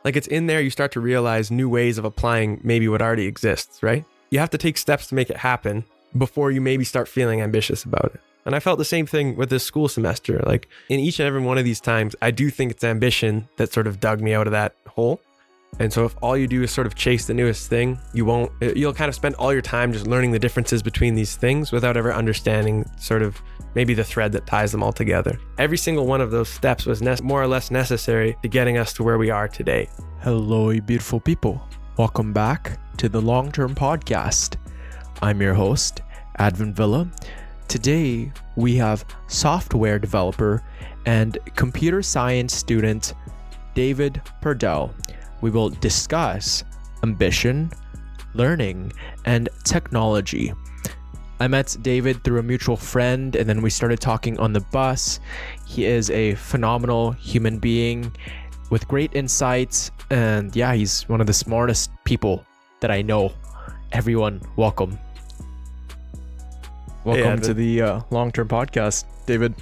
Like it's in there, you start to realize new ways of applying maybe what already exists, right? You have to take steps to make it happen before you maybe start feeling ambitious about it. And I felt the same thing with this school semester. Like in each and every one of these times, I do think it's ambition that sort of dug me out of that hole. And so if all you do is sort of chase the newest thing, you'll kind of spend all your time just learning the differences between these things without ever understanding sort of maybe the thread that ties them all together. Every single one of those steps was more or less necessary to getting us to where we are today. Hello, you beautiful people. Welcome back to the Long-Term Podcast. I'm your host, Advin Villa. Today, we have software developer and computer science student David Pardell. We will discuss ambition, learning, and technology. I met David through a mutual friend, and then we started talking on the bus. He is a phenomenal human being with great insights, and yeah, he's one of the smartest people that I know. Everyone, welcome. Welcome to the Long-Term Podcast, David.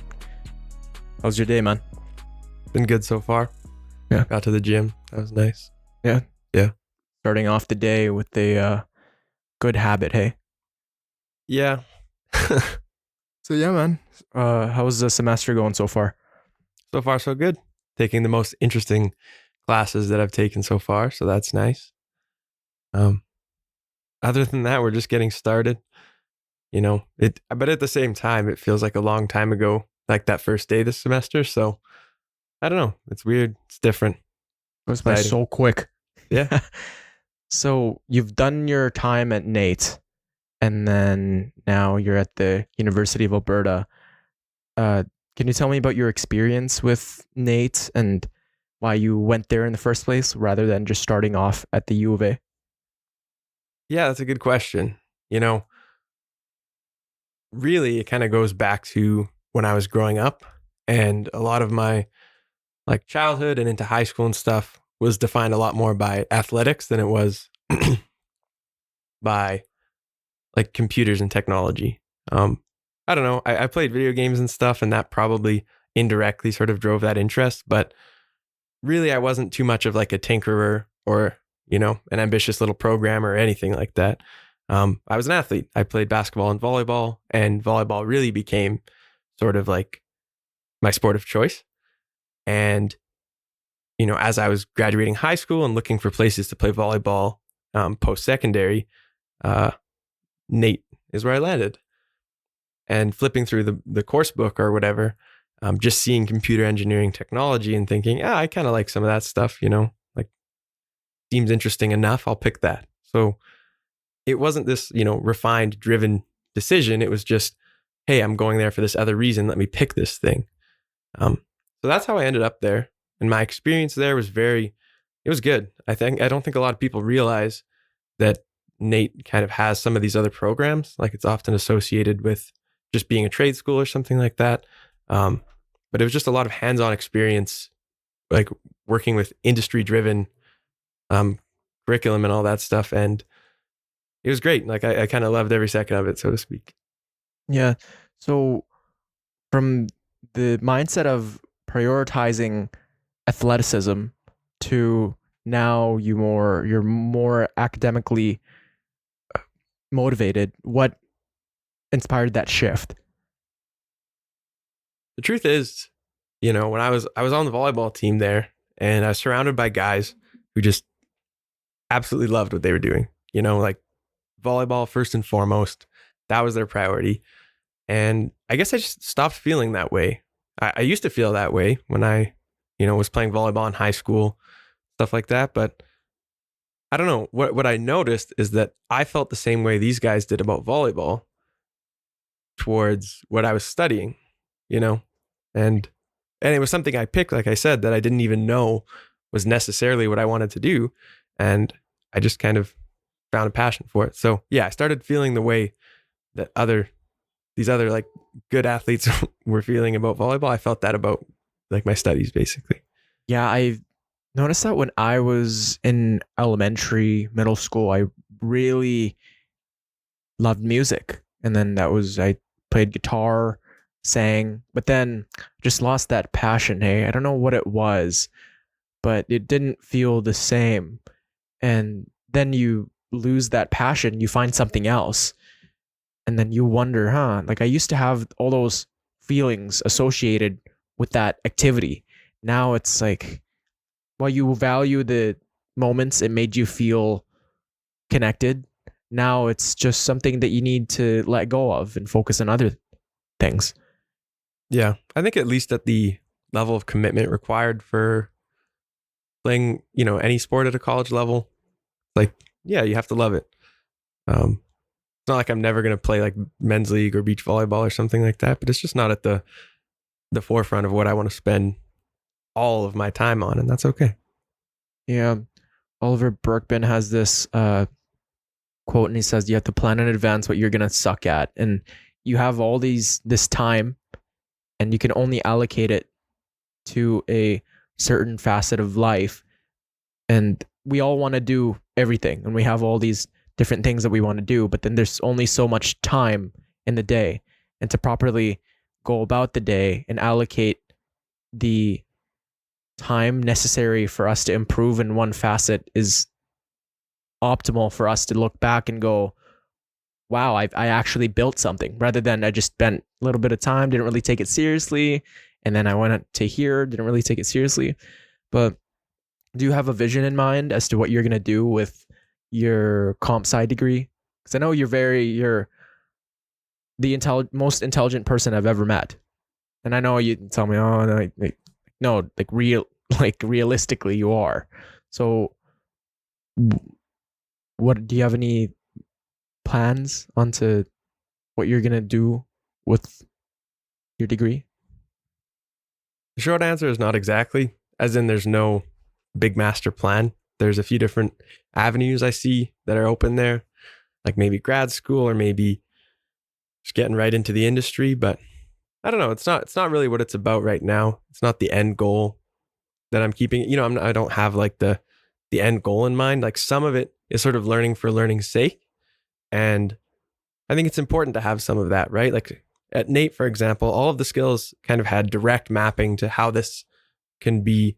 How's your day, man? Been good so far. Yeah. Got to the gym. That was nice. Yeah. Yeah. Starting off the day with a good habit, hey? Yeah. So yeah, man. How's the semester going so far? So far, so good. Taking the most interesting classes that I've taken so far, so that's nice. Other than that, we're just getting started. You know, but at the same time, it feels like a long time ago, like that first day this semester. So I don't know. It's weird. It's different. It was by so quick. Yeah. So you've done your time at NAIT, and then now you're at the University of Alberta. Can you tell me about your experience with NAIT and why you went there in the first place rather than just starting off at the U of A? Yeah, that's a good question. You know, really, it kind of goes back to when I was growing up, and a lot of my like childhood and into high school and stuff was defined a lot more by athletics than it was by like computers and technology. I don't know. I played video games and stuff, and that probably indirectly sort of drove that interest. But really, I wasn't too much of like a tinkerer or, you know, an ambitious little programmer or anything like that. I was an athlete. I played basketball and volleyball really became sort of like my sport of choice. And, you know, as I was graduating high school and looking for places to play volleyball post-secondary, NAIT is where I landed. And flipping through the course book or whatever, just seeing computer engineering technology and thinking, I kind of like some of that stuff, you know, like seems interesting enough. I'll pick that. So it wasn't this, you know, refined, driven decision. It was just, hey, I'm going there for this other reason. Let me pick this thing. So that's how I ended up there. And my experience there was it was good. I don't think a lot of people realize that NAIT kind of has some of these other programs. Like it's often associated with just being a trade school or something like that. But it was just a lot of hands-on experience, like working with industry-driven curriculum and all that stuff. And it was great. Like I kind of loved every second of it, so to speak. Yeah. So from the mindset of prioritizing athleticism to now you're more academically motivated, what inspired that shift? The truth is, you know, when I was on the volleyball team there, and I was surrounded by guys who just absolutely loved what they were doing. You know, like volleyball first and foremost, that was their priority. And I guess I just stopped feeling that way. I used to feel that way when I, you know, was playing volleyball in high school, stuff like that. But I don't know, what I noticed is that I felt the same way these guys did about volleyball towards what I was studying, you know, and it was something I picked, like I said, that I didn't even know was necessarily what I wanted to do. And I just kind of found a passion for it. So yeah, I started feeling the way that these other like good athletes were feeling about volleyball. I felt that about like my studies basically. Yeah, I noticed that when I was in elementary, middle school, I really loved music. And then I played guitar, sang, but then just lost that passion. Hey, I don't know what it was, but it didn't feel the same. And then you lose that passion, you find something else. And then you wonder, like I used to have all those feelings associated with that activity. Now it's like, while you value the moments it made you feel connected, now it's just something that you need to let go of and focus on other things. Yeah. I think at least at the level of commitment required for playing, any sport at a college level, like, yeah, you have to love it. It's not like I'm never going to play like men's league or beach volleyball or something like that, but it's just not at the forefront of what I want to spend all of my time on, and that's okay. Yeah. Oliver Burkeman has this quote, and he says, you have to plan in advance what you're going to suck at. And you have this time, and you can only allocate it to a certain facet of life. And we all want to do everything, and we have all these different things that we want to do, but then there's only so much time in the day. And to properly go about the day and allocate the time necessary for us to improve in one facet is optimal for us to look back and go, wow, I actually built something, rather than I just spent a little bit of time, didn't really take it seriously, and then I went to here, didn't really take it seriously. But do you have a vision in mind as to what you're going to do with your comp sci degree? Because I know you're the most intelligent person I've ever met. And I know you tell me, oh, no, realistically you are. So what do you have any plans onto what you're going to do with your degree? The short answer is not exactly, as in there's no big master plan. There's a few different avenues I see that are open there, like maybe grad school or maybe just getting right into the industry. But I don't know. It's not really what it's about right now. It's not the end goal that I'm keeping. I don't have like the end goal in mind. Like some of it is sort of learning for learning's sake. And I think it's important to have some of that, right? Like at NAIT, for example, all of the skills kind of had direct mapping to how this can be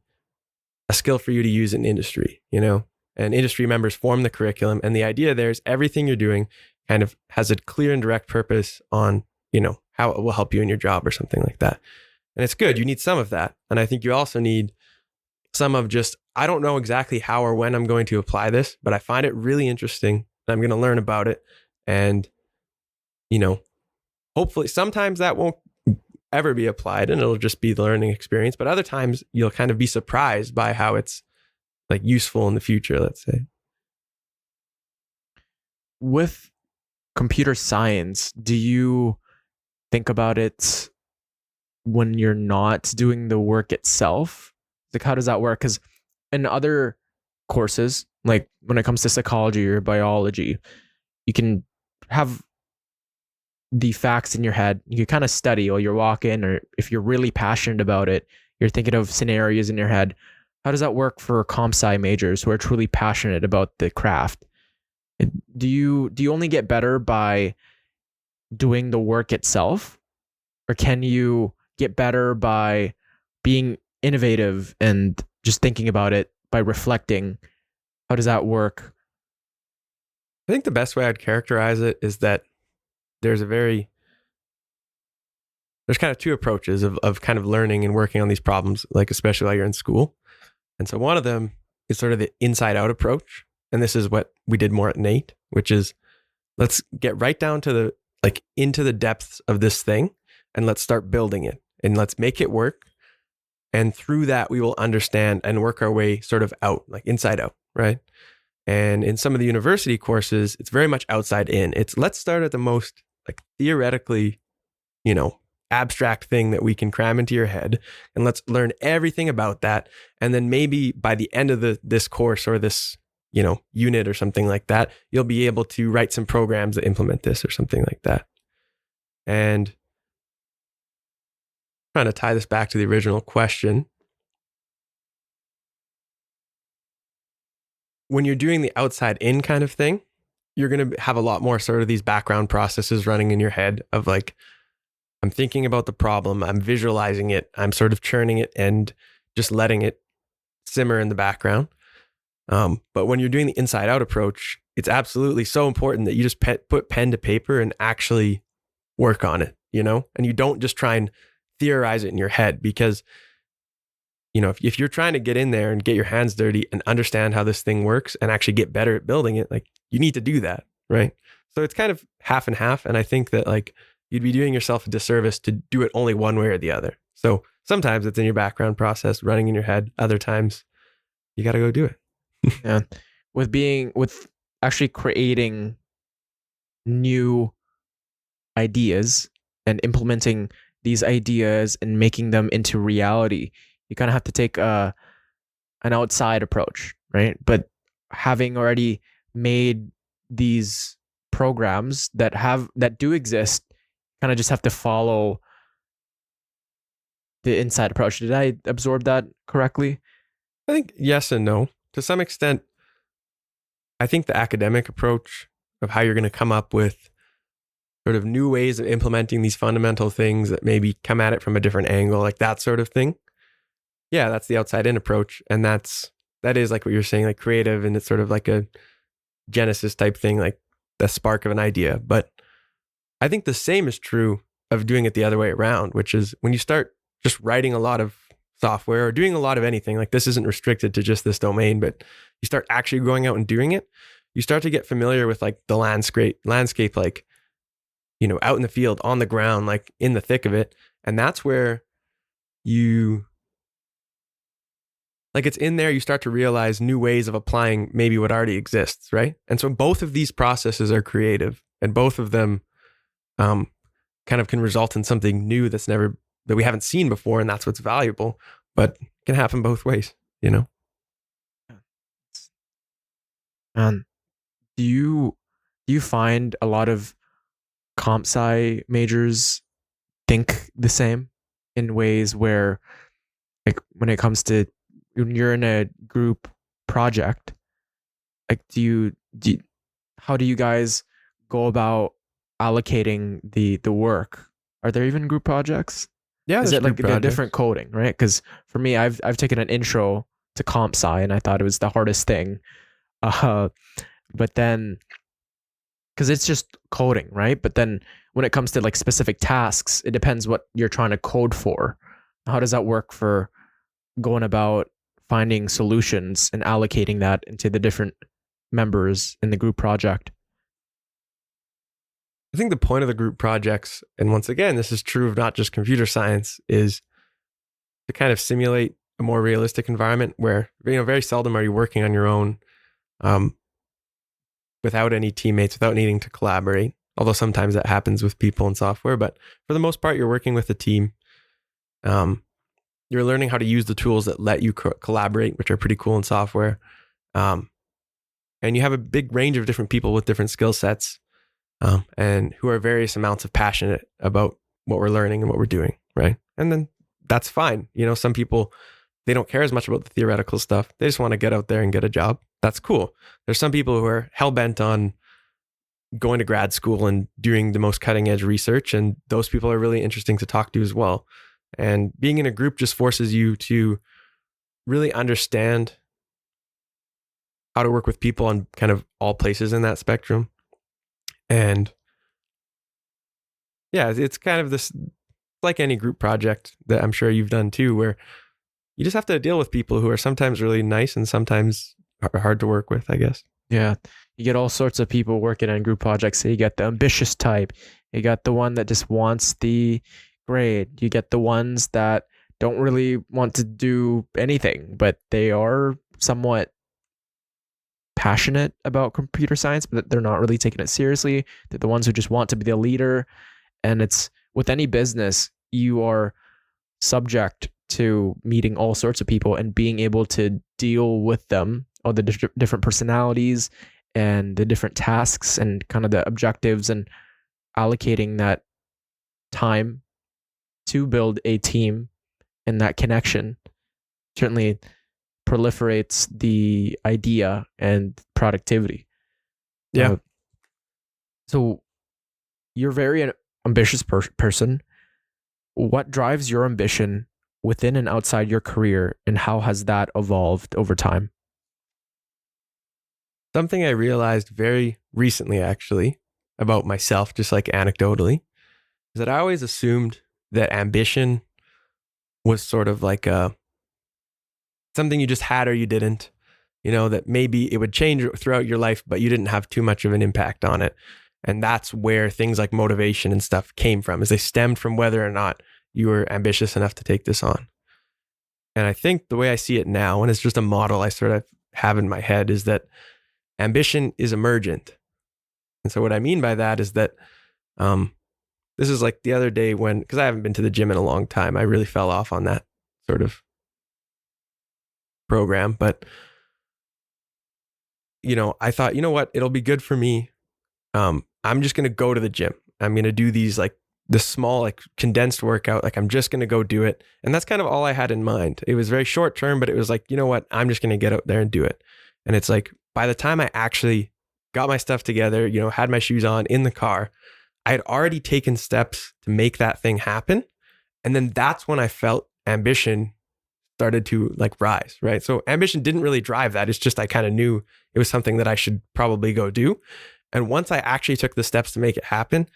a skill for you to use in industry, and industry members form the curriculum. And the idea there is everything you're doing kind of has a clear and direct purpose on, how it will help you in your job or something like that. And it's good. You need some of that. And I think you also need some of just, I don't know exactly how or when I'm going to apply this, but I find it really interesting and I'm going to learn about it. And, hopefully sometimes that won't ever be applied and it'll just be the learning experience. But other times you'll kind of be surprised by how it's like useful in the future, let's say. With computer science, do you think about it when you're not doing the work itself? Like, how does that work? Because in other courses, like when it comes to psychology or biology, you can have the facts in your head. You can kind of study while you're walking, or if you're really passionate about it, you're thinking of scenarios in your head. How does that work for comp sci majors who are truly passionate about the craft? Do you only get better by doing the work itself, or can you get better by being innovative and just thinking about it, by reflecting? How does that work? I think the best way I'd characterize it is that there's kind of two approaches of kind of learning and working on these problems, like especially while you're in school. And so one of them is sort of the inside out approach. And this is what we did more at NAIT, which is let's get right down to into the depths of this thing and let's start building it and let's make it work. And through that, we will understand and work our way sort of out, like inside out, right? And in some of the university courses, it's very much outside in. It's let's start at the most like theoretically, abstract thing that we can cram into your head, and let's learn everything about that. And then maybe by the end of this course or this, unit or something like that, you'll be able to write some programs that implement this or something like that. And trying to tie this back to the original question. When you're doing the outside in kind of thing, you're going to have a lot more sort of these background processes running in your head of like, I'm thinking about the problem, I'm visualizing it, I'm sort of churning it and just letting it simmer in the background. But when you're doing the inside out approach, it's absolutely so important that you just put pen to paper and actually work on it, and you don't just try and theorize it in your head, because, if you're trying to get in there and get your hands dirty and understand how this thing works and actually get better at building it, like, you need to do that. Right. So it's kind of half and half. And I think that, like, you'd be doing yourself a disservice to do it only one way or the other. So sometimes it's in your background process running in your head. Other times you got to go do it. Yeah. With actually creating new ideas and implementing these ideas and making them into reality, you kind of have to take an outside approach, right? But having already made these programs that do exist, kind of just have to follow the inside approach. Did I absorb that correctly? I think yes and no. To some extent, I think the academic approach of how you're going to come up with sort of new ways of implementing these fundamental things that maybe come at it from a different angle, like that sort of thing. Yeah, that's the outside in approach. And that is like what you're saying, like creative, and it's sort of like a Genesis type thing, like the spark of an idea. But I think the same is true of doing it the other way around, which is when you start just writing a lot of software or doing a lot of anything, like this isn't restricted to just this domain, but you start actually going out and doing it, you start to get familiar with like the landscape, like, out in the field, on the ground, like in the thick of it. And that's where it's in there, you start to realize new ways of applying maybe what already exists, right? And so both of these processes are creative, and both of them kind of can result in something new that we haven't seen before, and that's what's valuable. But it can happen both ways, And do you find a lot of comp sci majors think the same in ways where, like, when it comes to when you're in a group project, like, how do you guys go about allocating the work? Are there even group projects? Yeah, Is there's it like group a projects. different coding, right? Because for me, I've taken an intro to comp sci and I thought it was the hardest thing. But then, because it's just coding, right? But then when it comes to like specific tasks, it depends what you're trying to code for. How does that work for going about finding solutions and allocating that into the different members in the group project? I think the point of the group projects, and once again, this is true of not just computer science, is to kind of simulate a more realistic environment where, very seldom are you working on your own, without any teammates, without needing to collaborate. Although sometimes that happens with people in software, but for the most part, you're working with a team. You're learning how to use the tools that let you collaborate, which are pretty cool in software. And you have a big range of different people with different skill sets, and who are various amounts of passionate about what we're learning and what we're doing, right? And then that's fine. Some people, they don't care as much about the theoretical stuff. They just want to get out there and get a job. That's cool. There's some people who are hell-bent on going to grad school and doing the most cutting-edge research, and those people are really interesting to talk to as well. And being in a group just forces you to really understand how to work with people on kind of all places in that spectrum. And yeah, it's kind of this, like any group project that I'm sure you've done too, where you just have to deal with people who are sometimes really nice and sometimes are hard to work with, I guess. Yeah. You get all sorts of people working on group projects. So you get the ambitious type. You got the one that just wants the grade. You get the ones that don't really want to do anything, but they are somewhat passionate about computer science, but they're not really taking it seriously. They're the ones who just want to be the leader. And it's with any business, you are subject to meeting all sorts of people and being able to deal with them, all the different personalities and the different tasks and kind of the objectives, and allocating that time to build a team, and that connection certainly proliferates the idea and productivity. Yeah. So you're very an ambitious person. What drives your ambition within and outside your career, and how has that evolved over time? Something I realized very recently, actually, about myself, just like anecdotally, is that I always assumed that ambition was sort of like something you just had or you didn't, that maybe it would change throughout your life, but you didn't have too much of an impact on it. And that's where things like motivation and stuff came from, is they stemmed from whether or not you were ambitious enough to take this on. And I think the way I see it now, and it's just a model I sort of have in my head, is that ambition is emergent. And so what I mean by that is that this is like the other day when, because I haven't been to the gym in a long time, I really fell off on that sort of program. But, I thought, you know what, it'll be good for me. I'm just going to go to the gym. I'm going to do this small, like condensed workout. Like I'm just going to go do it. And that's kind of all I had in mind. It was very short term, but it was like, you know what, I'm just going to get out there and do it. And it's like, by the time I actually got my stuff together, had my shoes on in the car, I had already taken steps to make that thing happen. And then that's when I felt ambition started to like rise, right? So ambition didn't really drive that. It's just I kind of knew it was something that I should probably go do. And once I actually took the steps to make it happen,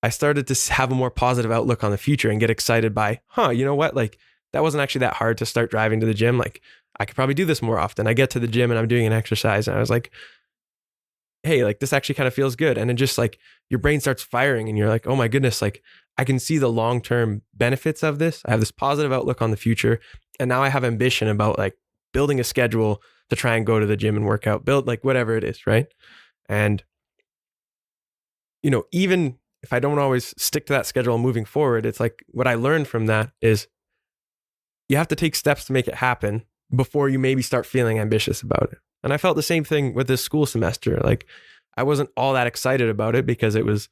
I started to have a more positive outlook on the future and get excited by, you know what? Like that wasn't actually that hard to start driving to the gym. Like I could probably do this more often. I get to the gym and I'm doing an exercise and I was like, hey, like this actually kind of feels good. And then just like your brain starts firing and you're like, oh my goodness, like I can see the long-term benefits of this. I have this positive outlook on the future. And now I have ambition about like building a schedule to try and go to the gym and work out, build like whatever it is, right? And, even if I don't always stick to that schedule moving forward, it's like what I learned from that is you have to take steps to make it happen before you maybe start feeling ambitious about it. And I felt the same thing with this school semester. Like I wasn't all that excited about it because it was,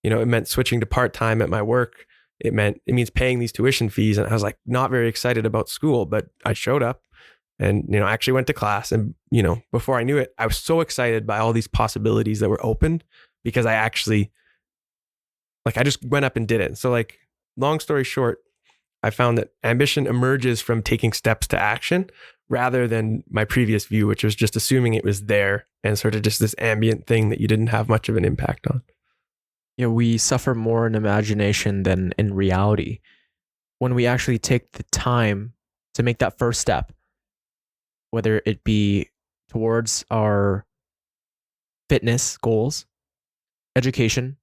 it meant switching to part-time at my work. It means paying these tuition fees. And I was like, not very excited about school, but I showed up and, I actually went to class. And, before I knew it, I was so excited by all these possibilities that were opened because I actually, I just went up and did it. So like, long story short, I found that ambition emerges from taking steps to action rather than my previous view, which was just assuming it was there and sort of just this ambient thing that you didn't have much of an impact on. Yeah, we suffer more in imagination than in reality. When we actually take the time to make that first step, whether it be towards our fitness goals, education,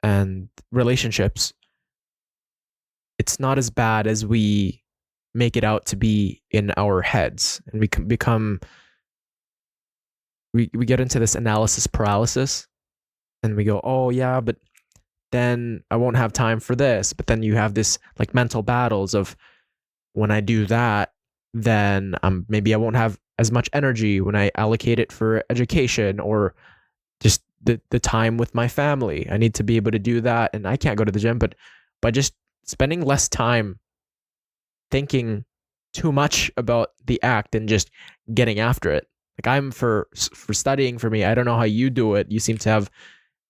and relationships, it's not as bad as we make it out to be in our heads. And we can we get into this analysis paralysis and we go, oh yeah, but then I won't have time for this. But then you have this like mental battles of when I do that, then maybe I won't have as much energy when I allocate it for education or just the time with my family. I need to be able to do that. And I can't go to the gym, but by just spending less time thinking too much about the act and just getting after it. Like I'm for studying, for me, I don't know how you do it. You seem to have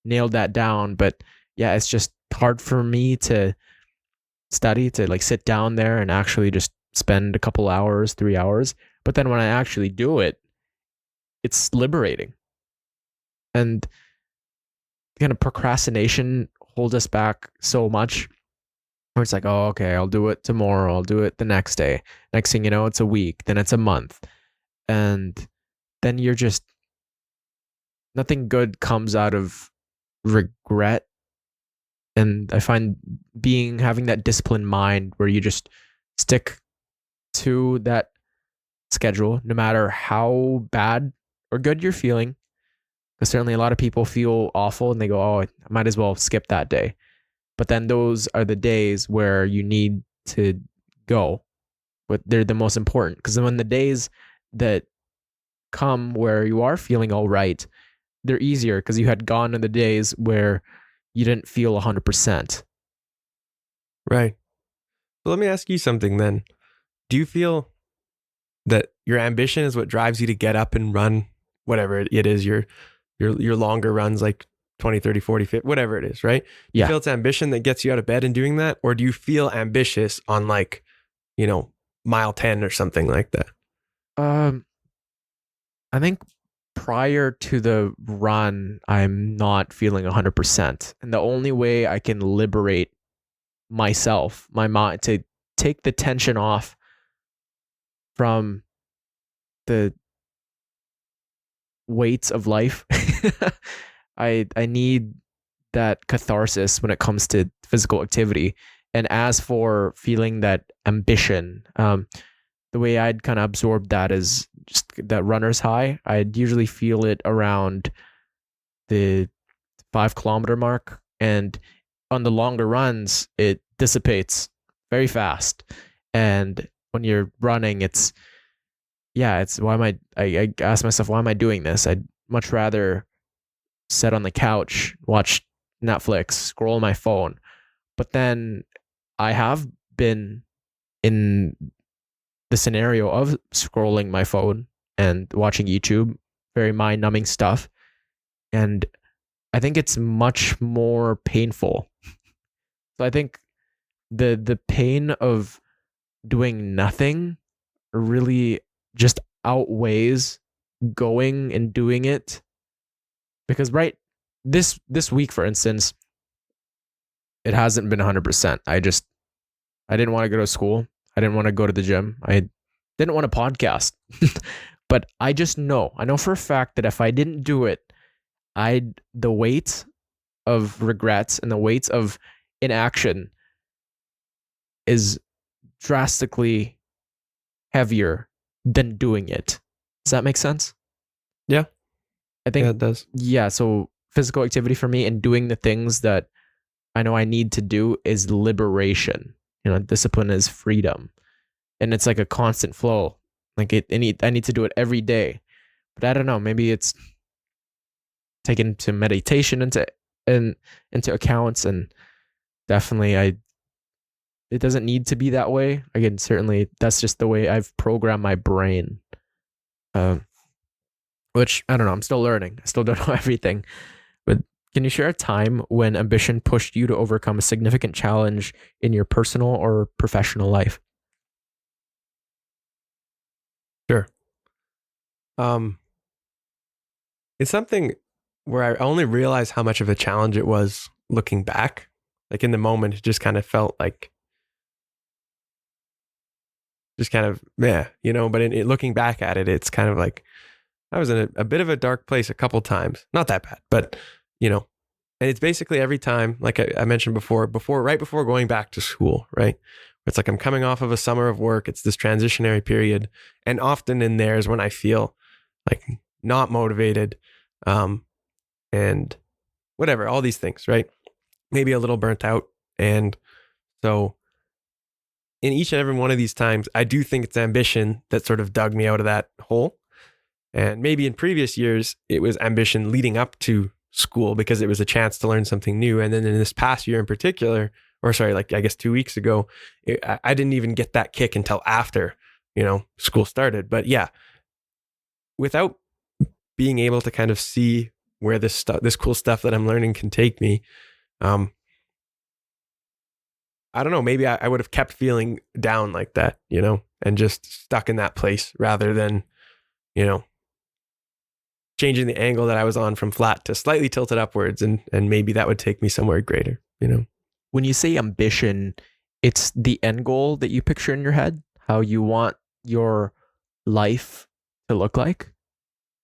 nailed that down, but yeah, it's just hard for me to study, to like sit down there and actually just spend a couple hours, 3 hours. But then when I actually do it, it's liberating. And kind of procrastination holds us back so much. Where it's like, oh, okay, I'll do it tomorrow. I'll do it the next day. Next thing you know, it's a week. Then it's a month. And then you're just, nothing good comes out of regret. And I find having that disciplined mind where you just stick to that schedule, no matter how bad or good you're feeling. Because certainly a lot of people feel awful and they go, oh, I might as well skip that day. But then those are the days where you need to go, but they're the most important. Because when the days that come where you are feeling all right, they're easier because you had gone in the days where you didn't feel 100%. Right. So let me ask you something then. Do you feel that your ambition is what drives you to get up and run, whatever it is, your longer runs, like 20, 30, 40, 50, whatever it is, right? You Yeah. feel it's ambition that gets you out of bed and doing that? Or do you feel ambitious on like, mile 10 or something like that? Um, I think prior to the run, I'm not feeling 100%. And the only way I can liberate myself, my mind, to take the tension off from the weights of life, I need that catharsis when it comes to physical activity. And as for feeling that ambition, the way I'd kind of absorb that is just that runner's high. I'd usually feel it around the 5 kilometer mark. And on the longer runs, it dissipates very fast. And when you're running, it's why am I ask myself, why am I doing this? I'd much rather sit on the couch, watch Netflix, scroll my phone. But then I have been in the scenario of scrolling my phone and watching YouTube, very mind numbing stuff. And I think it's much more painful. So I think the pain of doing nothing really just outweighs going and doing it. Because this week, for instance, it hasn't been 100%. I didn't want to go to school. I didn't want to go to the gym. I didn't want to podcast. But I know for a fact that if I didn't do it, the weight of regrets and the weight of inaction is drastically heavier than doing it. Does that make sense? Yeah. I think it does. Yeah, so physical activity for me and doing the things that I know I need to do is liberation. Discipline is freedom. And it's like a constant flow. Like I need to do it every day. But I don't know, maybe it's taken to meditation into accounts, and definitely it doesn't need to be that way. Again, certainly that's just the way I've programmed my brain. Which I don't know, I'm still learning. I still don't know everything. But can you share a time when ambition pushed you to overcome a significant challenge in your personal or professional life? Sure. It's something where I only realized how much of a challenge it was looking back. Like in the moment, it just kind of felt like, but looking back at it, it's kind of like I was in a bit of a dark place a couple times. Not that bad, but, and it's basically every time, like I mentioned right before going back to school, right? It's like I'm coming off of a summer of work. It's this transitionary period. And often in there is when I feel like not motivated, and whatever, all these things, right? Maybe a little burnt out. And so in each and every one of these times, I do think it's ambition that sort of dug me out of that hole. And maybe in previous years, it was ambition leading up to school because it was a chance to learn something new. And then in this past year in particular, like I guess 2 weeks ago, I didn't even get that kick until after, school started. But yeah, without being able to kind of see where this cool stuff that I'm learning can take me, I don't know, maybe I would have kept feeling down like that, and just stuck in that place rather than, changing the angle that I was on from flat to slightly tilted upwards. And maybe that would take me somewhere greater, When you say ambition, it's the end goal that you picture in your head, how you want your life to look like?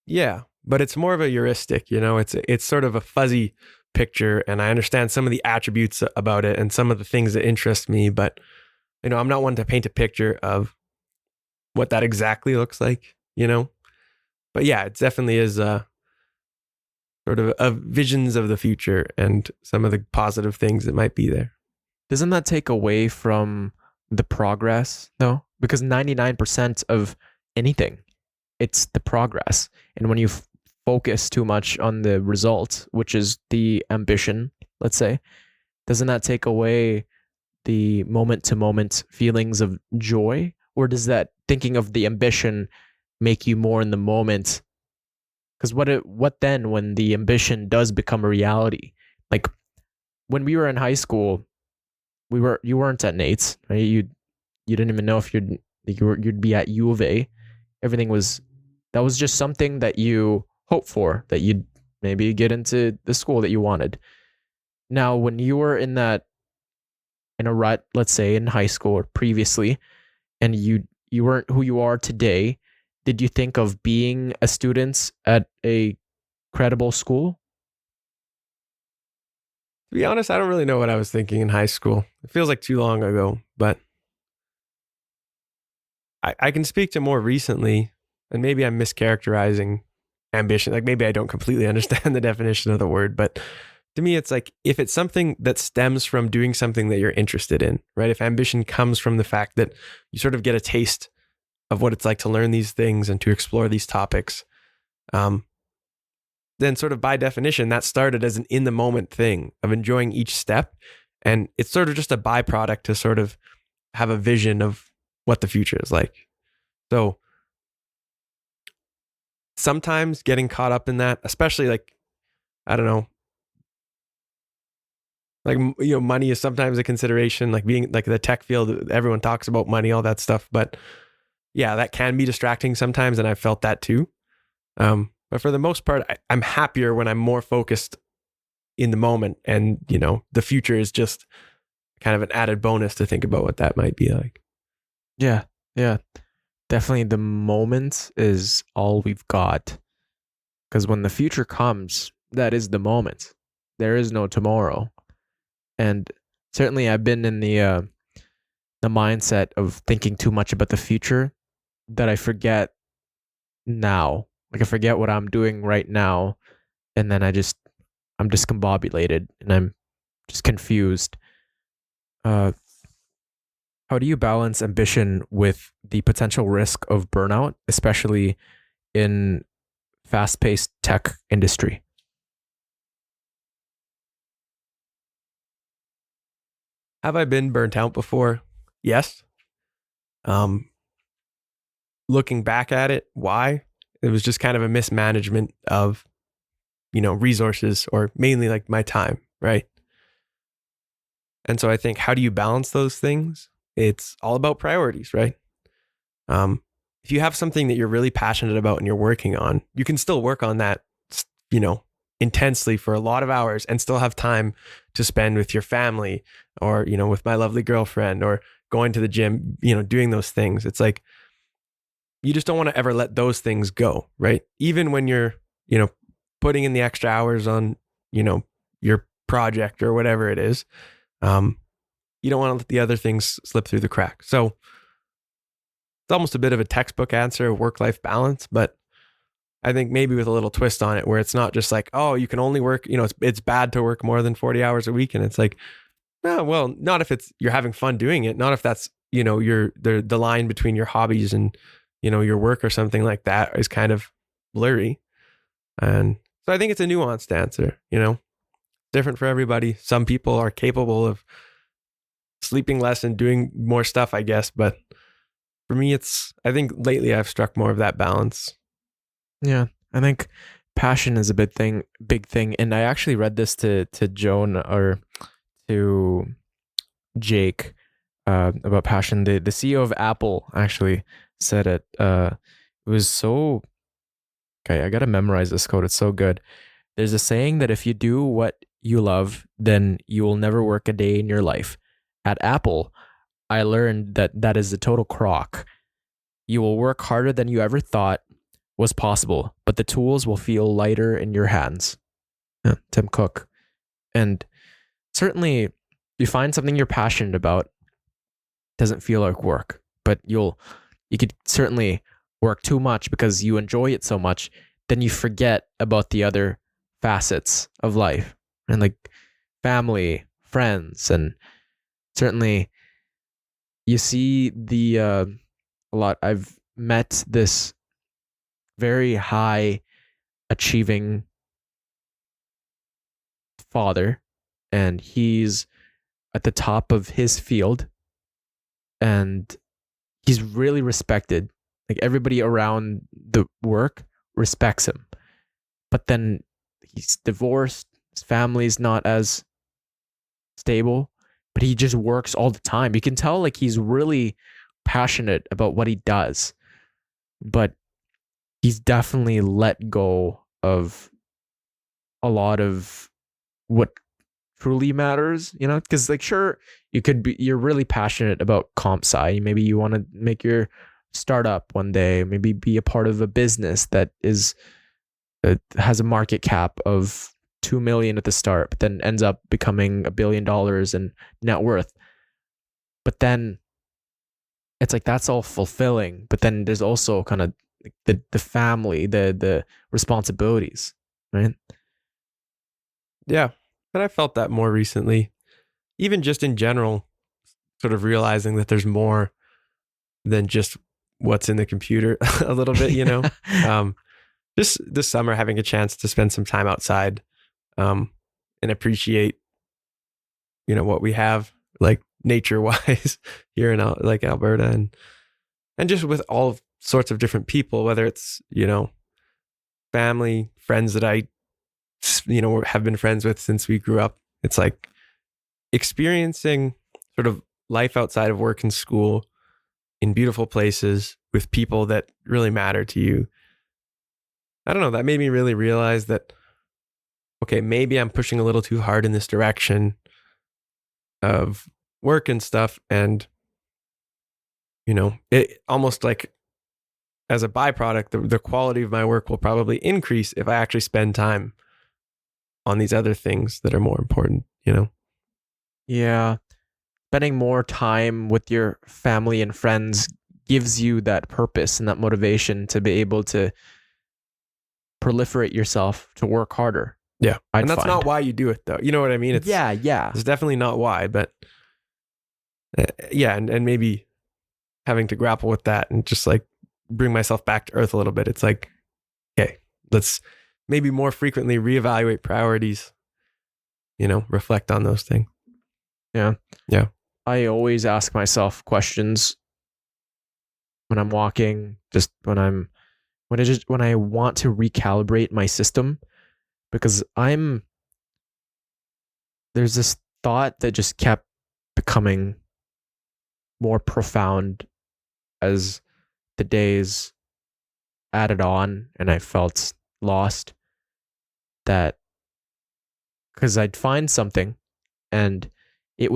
Yeah, but it's more of a heuristic, it's sort of a fuzzy picture, and I understand some of the attributes about it and some of the things that interest me, but I'm not one to paint a picture of what that exactly looks like, But yeah, it definitely is sort of a visions of the future and some of the positive things that might be there. Doesn't that take away from the progress though? Because 99% of anything, it's the progress. And when you focus too much on the result, which is the ambition, let's say, doesn't that take away the moment to moment feelings of joy? Or does that thinking of the ambition make you more in the moment Because what then when the ambition does become a reality? Like when we were in high school, you weren't at NAITS, right? You didn't even know if you'd be at U of A. That was just something that you hoped for, that you'd maybe get into the school that you wanted. Now, when you were in a rut, let's say in high school or previously, and you weren't who you are today, did you think of being a student at a credible school? To be honest, I don't really know what I was thinking in high school. It feels like too long ago, but I can speak to more recently, and maybe I'm mischaracterizing ambition. Like maybe I don't completely understand the definition of the word, but to me, it's like if it's something that stems from doing something that you're interested in, right? If ambition comes from the fact that you sort of get a taste of what it's like to learn these things and to explore these topics, then sort of by definition, that started as an in the moment thing of enjoying each step. And it's sort of just a byproduct to sort of have a vision of what the future is like. So sometimes getting caught up in that, especially like, I don't know, like, money is sometimes a consideration, like being like the tech field, everyone talks about money, all that stuff. But yeah, that can be distracting sometimes. And I felt that too. But for the most part, I'm happier when I'm more focused in the moment. And, the future is just kind of an added bonus to think about what that might be like. Yeah, yeah. Definitely the moment is all we've got. Because when the future comes, that is the moment. There is no tomorrow. And certainly I've been in the mindset of thinking too much about the future that I forget now. Like I forget what I'm doing right now, and then I'm discombobulated and I'm just confused. How do you balance ambition with the potential risk of burnout, especially in fast-paced tech industry? Have I been burnt out before? Yes. Looking back at it, why? It was just kind of a mismanagement of, resources, or mainly like my time, right? And so I think, how do you balance those things? It's all about priorities, right? If you have something that you're really passionate about and you're working on, you can still work on that, intensely for a lot of hours and still have time to spend with your family, or, with my lovely girlfriend, or going to the gym, doing those things. It's like, you just don't want to ever let those things go, right? Even when you're, putting in the extra hours on, your project or whatever it is, you don't want to let the other things slip through the cracks. So it's almost a bit of a textbook answer of work-life balance, but I think maybe with a little twist on it, where it's not just like, oh, you can only work, it's bad to work more than 40 hours a week. And it's like, oh, well, not if you're having fun doing it, not if that's, the line between your hobbies and, your work or something like that is kind of blurry. And so I think it's a nuanced answer, different for everybody. Some people are capable of sleeping less and doing more stuff, I guess. But for me, I think lately I've struck more of that balance. Yeah, I think passion is a big thing. And I actually read this to Joan, or to Jake, about passion. The CEO of Apple actually said it. It was so, okay, I gotta memorize this quote. It's so good. There's a saying that if you do what you love, then you will never work a day in your life. At Apple, I learned that is a total crock. You will work harder than you ever thought was possible, but the tools will feel lighter in your hands. Yeah, Tim Cook. And certainly, you find something you're passionate about, doesn't feel like work, but you could certainly work too much because you enjoy it so much, then you forget about the other facets of life, and like family, friends, and certainly you see a lot. I've met this very high achieving father, and he's at the top of his field, and he's really respected. Like everybody around the work respects him. but then he's divorced, his family's not as stable, but he just works all the time. You can tell like he's really passionate about what he does, but he's definitely let go of a lot of what truly matters, because like sure, you're really passionate about comp sci. Maybe you want to make your startup one day, maybe be a part of a business that has a market cap of 2 million at the start, but then ends up becoming $1 billion in net worth. But then it's like that's all fulfilling, but then there's also kind of the family, the responsibilities, right? Yeah. And I felt that more recently, even just in general, sort of realizing that there's more than just what's in the computer a little bit, just this summer, having a chance to spend some time outside, and appreciate, what we have, like nature wise here in like Alberta, and just with all sorts of different people, whether it's, family, friends that I, have been friends with since we grew up. It's like experiencing sort of life outside of work and school in beautiful places with people that really matter to you. I don't know, that made me really realize that, okay, maybe I'm pushing a little too hard in this direction of work and stuff. And, it almost like as a byproduct, the quality of my work will probably increase if I actually spend time on these other things that are more important, Yeah. Spending more time with your family and friends gives you that purpose and that motivation to be able to proliferate yourself to work harder. Yeah. And that's find. not why you do it though. You know what I mean? It's definitely not why, but and maybe having to grapple with that and just like bring myself back to earth a little bit. It's like, okay, let's maybe more frequently reevaluate priorities, reflect on those things. Yeah. Yeah. I always ask myself questions when I'm walking, just when I want to recalibrate my system, because there's this thought that just kept becoming more profound as the days added on and I felt lost, that because I'd find something and I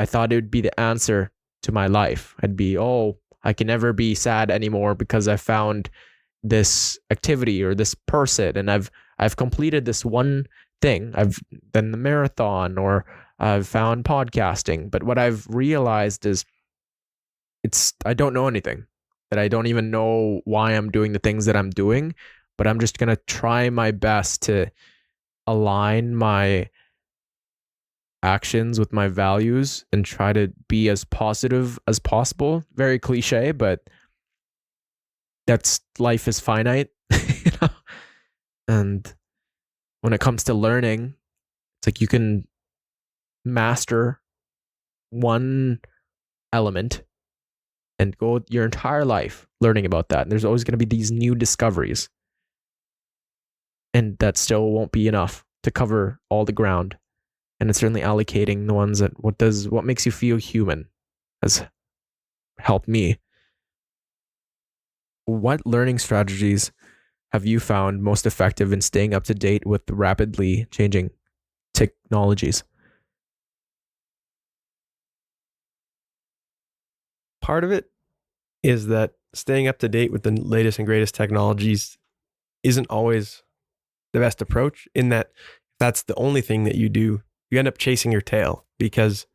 thought it would be the answer to my life. I'd be, I can never be sad anymore because I found this activity or this person and I've completed this one thing. I've done the marathon or I've found podcasting. But what I've realized is I don't know anything, that I don't even know why I'm doing the things that I'm doing, but I'm just going to try my best to align my actions with my values and try to be as positive as possible. Very cliche, but life is finite, And when it comes to learning, it's like you can master one element and go your entire life learning about that. And there's always going to be these new discoveries. And that still won't be enough to cover all the ground. And it's certainly allocating the ones that what makes you feel human has helped me. What learning strategies have you found most effective in staying up to date with the rapidly changing technologies? Part of it is that staying up to date with the latest and greatest technologies isn't always the best approach, in that that's the only thing that you do, you end up chasing your tail, because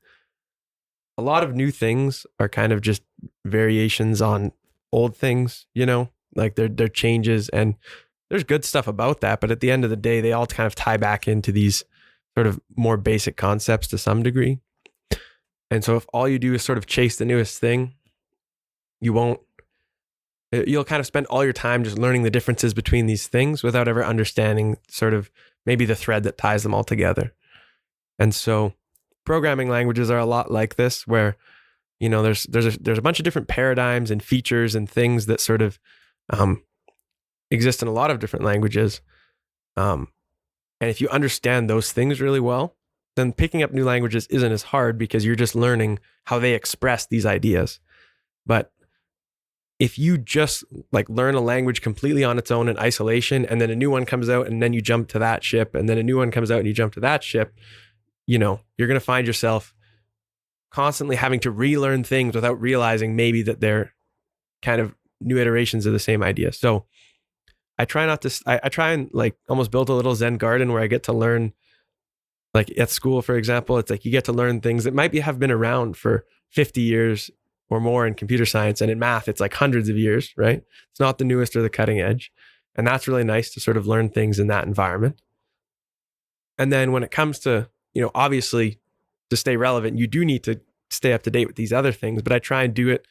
a lot of new things are kind of just variations on old things, like they're changes, and there's good stuff about that. But at the end of the day, they all kind of tie back into these sort of more basic concepts to some degree. And so if all you do is sort of chase the newest thing, you'll kind of spend all your time just learning the differences between these things without ever understanding sort of maybe the thread that ties them all together. And so programming languages are a lot like this, where, there's a bunch of different paradigms and features and things that sort of exist in a lot of different languages. And if you understand those things really well, then picking up new languages isn't as hard because you're just learning how they express these ideas. But if you just like learn a language completely on its own in isolation, and then a new one comes out and then you jump to that ship, and then a new one comes out and you jump to that ship, you're going to find yourself constantly having to relearn things without realizing maybe that they're kind of new iterations of the same idea. So I try not to, I try and like almost build a little Zen garden where I get to learn, like at school, for example, it's like you get to learn things that might have been around for 50 years or more in computer science. And in math, it's like hundreds of years, right? It's not the newest or the cutting edge. And that's really nice to sort of learn things in that environment. And then when it comes to, obviously to stay relevant, you do need to stay up to date with these other things, but I try and do it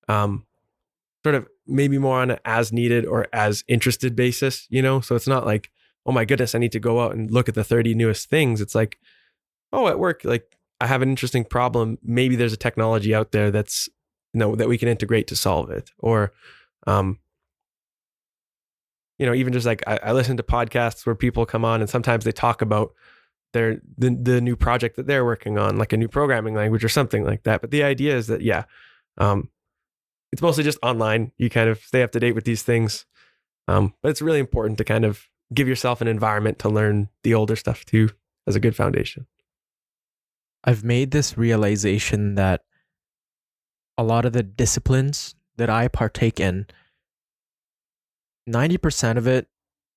sort of maybe more on an as needed or as interested basis, So it's not like, oh my goodness, I need to go out and look at the 30 newest things. It's like, oh, at work, like I have an interesting problem. Maybe there's a technology out there that's, that we can integrate to solve it. Or, even just like I listen to podcasts where people come on and sometimes they talk about the new project that they're working on, like a new programming language or something like that. But the idea is that, it's mostly just online. You kind of stay up to date with these things. But it's really important to kind of give yourself an environment to learn the older stuff too as a good foundation. I've made this realization that a lot of the disciplines that I partake in, 90% of it,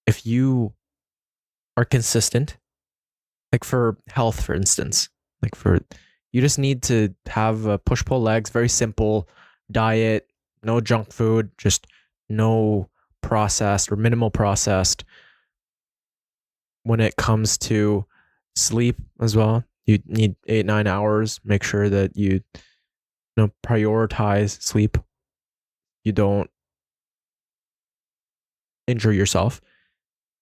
if you are consistent, like for health, for instance, you just need to have a push-pull legs, very simple diet, no junk food, just no processed or minimal processed. When it comes to sleep as well, you need 8-9 hours. Make sure that you prioritize sleep. You don't injure yourself.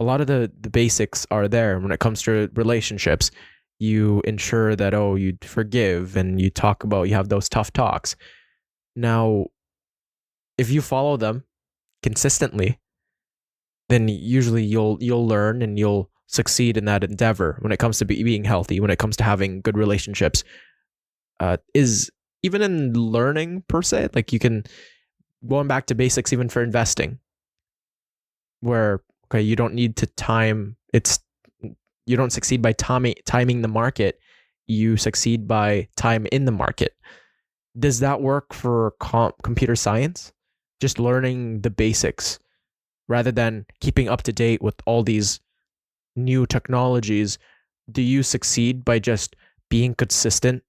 A lot of the basics are there. When it comes to relationships, you ensure that, you forgive and you talk about, you have those tough talks. Now, if you follow them consistently, then usually you'll learn and you'll succeed in that endeavor. When it comes to being healthy, when it comes to having good relationships, is even in learning per se, like you can, going back to basics, even for investing, where, okay, you don't need to you don't succeed by timing the market. You succeed by time in the market. Does that work for computer science? Just learning the basics rather than keeping up to date with all these new technologies. Do you succeed by just being consistent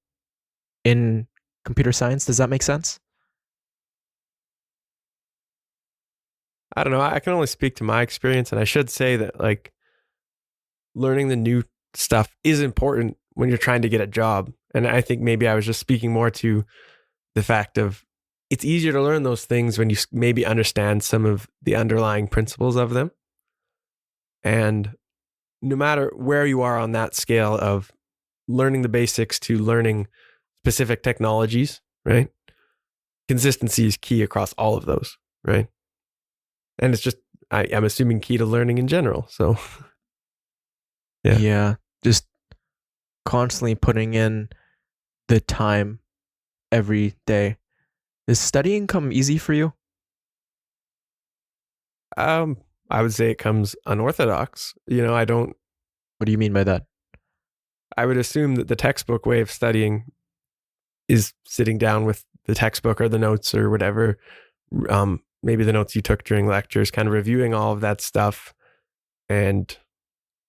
in computer science? Does that make sense? I don't know. I can only speak to my experience, and I should say that like learning the new stuff is important when you're trying to get a job. And I think maybe I was just speaking more to the fact of it's easier to learn those things when you maybe understand some of the underlying principles of them. And no matter where you are on that scale of learning the basics to learning specific technologies, right? Consistency is key across all of those, right? And it's just, I'm assuming key to learning in general. So, yeah, just constantly putting in the time every day. Does studying come easy for you? I would say it comes unorthodox. I don't. What do you mean by that? I would assume that the textbook way of studying is sitting down with the textbook or the notes or whatever. Maybe the notes you took during lectures, kind of reviewing all of that stuff, and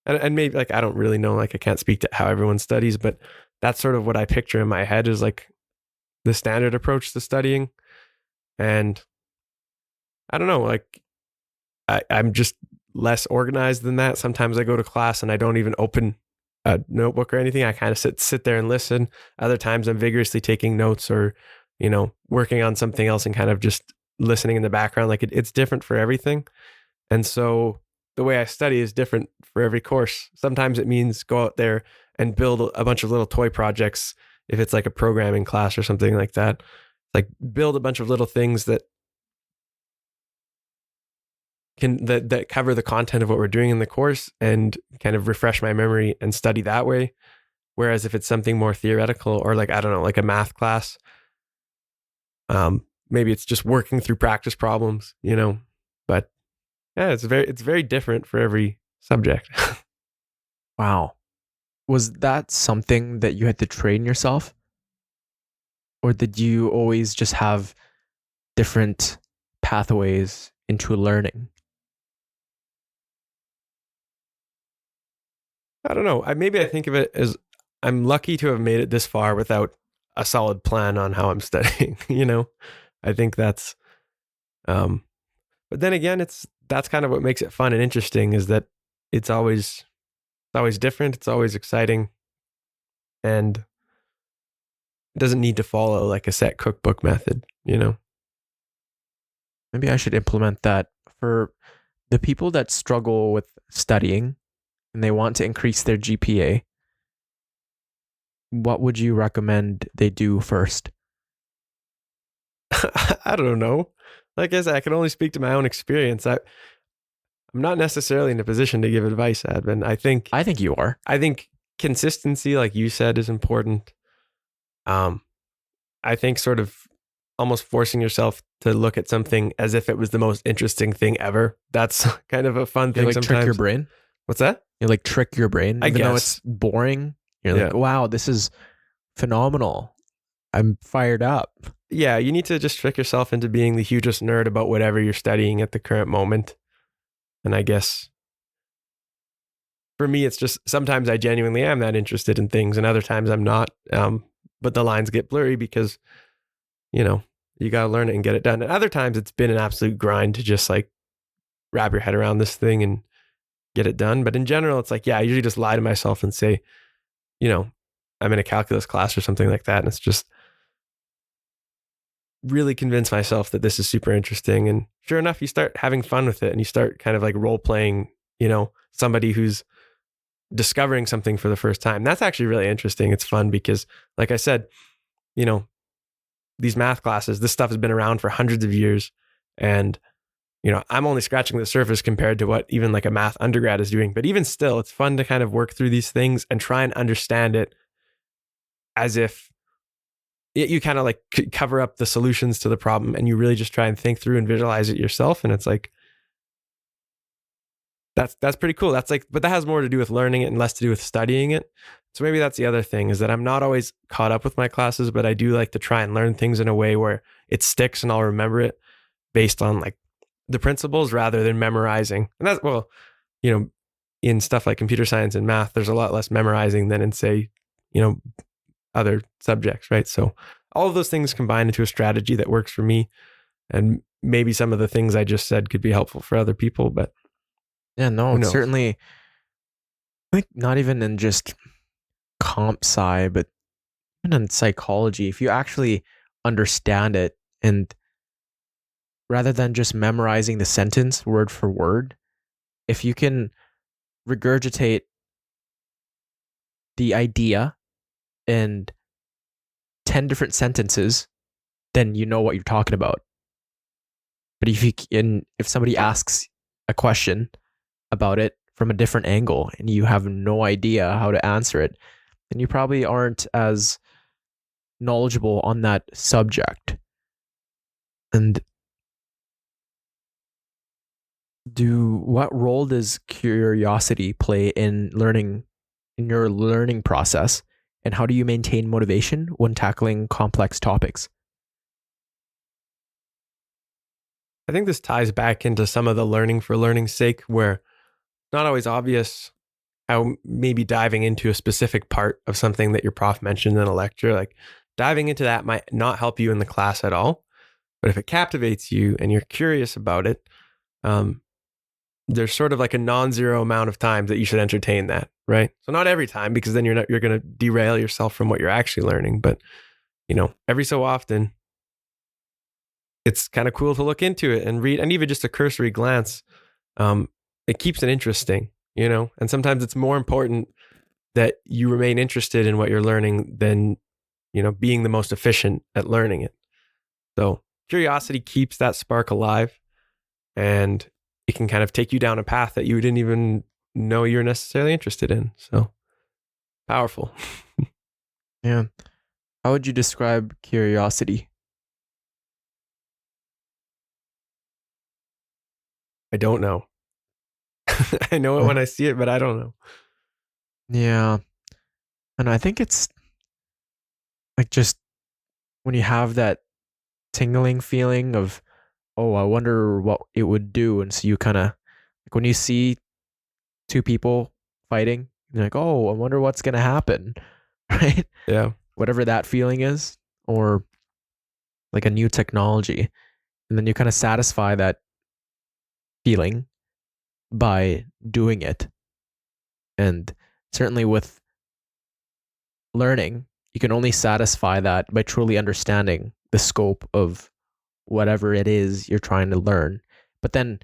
maybe like I don't really know, like I can't speak to how everyone studies, but that's sort of what I picture in my head is like the standard approach to studying. And I don't know, like I'm just less organized than that. Sometimes I go to class and I don't even open a notebook or anything. I kind of sit there and listen. Other times I'm vigorously taking notes or, working on something else and kind of just listening in the background. Like it's different for everything. And so the way I study is different for every course. Sometimes it means go out there and build a bunch of little toy projects. If it's like a programming class or something like that, like build a bunch of little things that that cover the content of what we're doing in the course and kind of refresh my memory and study that way. Whereas if it's something more theoretical or like, I don't know, like a math class, maybe it's just working through practice problems, but yeah, it's very different for every subject. Wow. Was that something that you had to train yourself? Or did you always just have different pathways into learning? I don't know. Maybe I think of it as I'm lucky to have made it this far without a solid plan on how I'm studying, I think that's, but then again, that's kind of what makes it fun and interesting is that it's always different. It's always exciting. And it doesn't need to follow like a set cookbook method, Maybe I should implement that for the people that struggle with studying and they want to increase their GPA. What would you recommend they do first? I don't know. Like I said, I can only speak to my own experience. I'm not necessarily in a position to give advice, Advin. I think you are. I think consistency, like you said, is important. I think sort of almost forcing yourself to look at something as if it was the most interesting thing ever. That's kind of a fun thing Like sometimes. trick your brain. What's that? You like trick your brain, even though it's boring. You're like, wow, this is phenomenal. I'm fired up. Yeah, you need to just trick yourself into being the hugest nerd about whatever you're studying at the current moment. And I guess for me, it's just sometimes I genuinely am that interested in things, and other times I'm not. But the lines get blurry because, you got to learn it and get it done. And other times it's been an absolute grind to just like wrap your head around this thing and get it done. But in general, it's like, yeah, I usually just lie to myself and say, I'm in a calculus class or something like that. And it's just really convince myself that this is super interesting. And sure enough, you start having fun with it and you start kind of like role playing, somebody who's discovering something for the first time. That's actually really interesting. It's fun because, like I said, these math classes, this stuff has been around for hundreds of years. And, I'm only scratching the surface compared to what even like a math undergrad is doing. But even still, it's fun to kind of work through these things and try and understand it as if you kind of like cover up the solutions to the problem and you really just try and think through and visualize it yourself. And it's like, that's pretty cool. That's like, but that has more to do with learning it and less to do with studying it. So maybe that's the other thing, is that I'm not always caught up with my classes, but I do like to try and learn things in a way where it sticks and I'll remember it based on like the principles rather than memorizing. And that's, well, in stuff like computer science and math, there's a lot less memorizing than in, say, other subjects, right? So all of those things combine into a strategy that works for me. And maybe some of the things I just said could be helpful for other people, but yeah, no, certainly, I think not even in just comp sci, but even in psychology, if you actually understand it, and rather than just memorizing the sentence word for word, if you can regurgitate the idea in 10 different sentences, then you know what you're talking about. But if somebody asks a question about it from a different angle and you have no idea how to answer it, then you probably aren't as knowledgeable on that subject. And what role does curiosity play in your learning process? And how do you maintain motivation when tackling complex topics? I think this ties back into some of the learning for learning's sake, where it's not always obvious how maybe diving into a specific part of something that your prof mentioned in a lecture, like diving into that might not help you in the class at all. But if it captivates you and you're curious about it, there's sort of like a non-zero amount of times that you should entertain that, right? So not every time, because then you're going to derail yourself from what you're actually learning. But, every so often, it's kind of cool to look into it and read, and even just a cursory glance. It keeps it interesting, and sometimes it's more important that you remain interested in what you're learning than, being the most efficient at learning it. So curiosity keeps that spark alive, and it can kind of take you down a path that you didn't even know you're necessarily interested in. So powerful. Yeah. How would you describe curiosity? I don't know. I know it when I see it, but I don't know. Yeah. And I think it's like just when you have that tingling feeling of, oh, I wonder what it would do. And so you kind of, like when you see two people fighting, you're like, oh, I wonder what's going to happen. Right? Yeah. Whatever that feeling is, or like a new technology. And then you kind of satisfy that feeling by doing it. And certainly with learning, you can only satisfy that by truly understanding the scope of whatever it is you're trying to learn. But then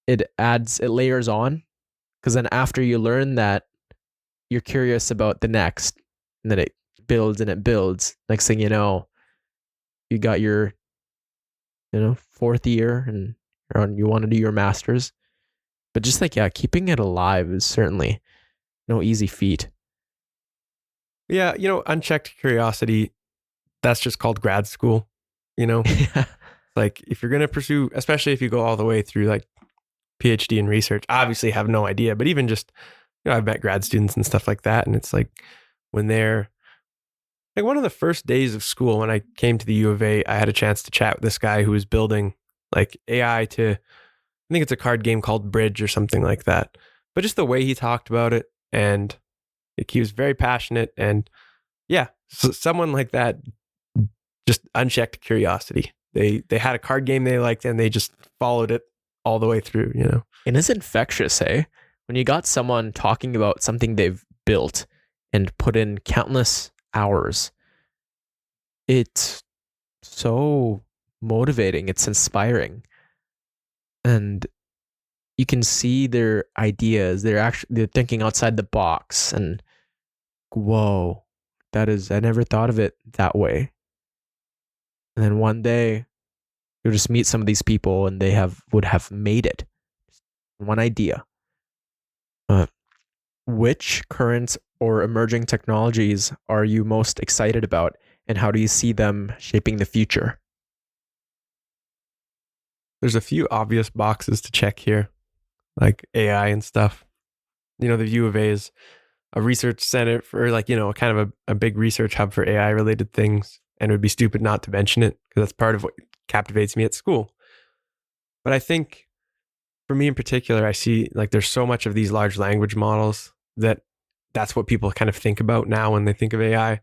it layers on, because then after you learn that, you're curious about the next, and then it builds and it builds. Next thing you know, you got your, fourth year and you want to do your master's. But just like, yeah, keeping it alive is certainly no easy feat. Yeah. Unchecked curiosity, that's just called grad school. Yeah. Like if you're going to pursue, especially if you go all the way through like PhD in research, obviously have no idea, but even just, I've met grad students and stuff like that. And it's like when they're like one of the first days of school, when I came to the U of A, I had a chance to chat with this guy who was building like AI to, I think it's a card game called Bridge or something like that. But just the way he talked about it, and like, he was very passionate. And yeah, so someone like that, just unchecked curiosity. They had a card game they liked and they just followed it all the way through, And it's infectious, eh? When you got someone talking about something they've built and put in countless hours, it's so motivating. It's inspiring. And you can see their ideas. They're thinking outside the box, and whoa, I never thought of it that way. And then one day you'll just meet some of these people and would have made it. One idea. Which current or emerging technologies are you most excited about, and how do you see them shaping the future? There's a few obvious boxes to check here, like AI and stuff. The U of A is a research center for like, kind of a big research hub for AI related things. And it would be stupid not to mention it because that's part of what captivates me at school. But I think for me in particular, I see like there's so much of these large language models that's what people kind of think about now when they think of AI.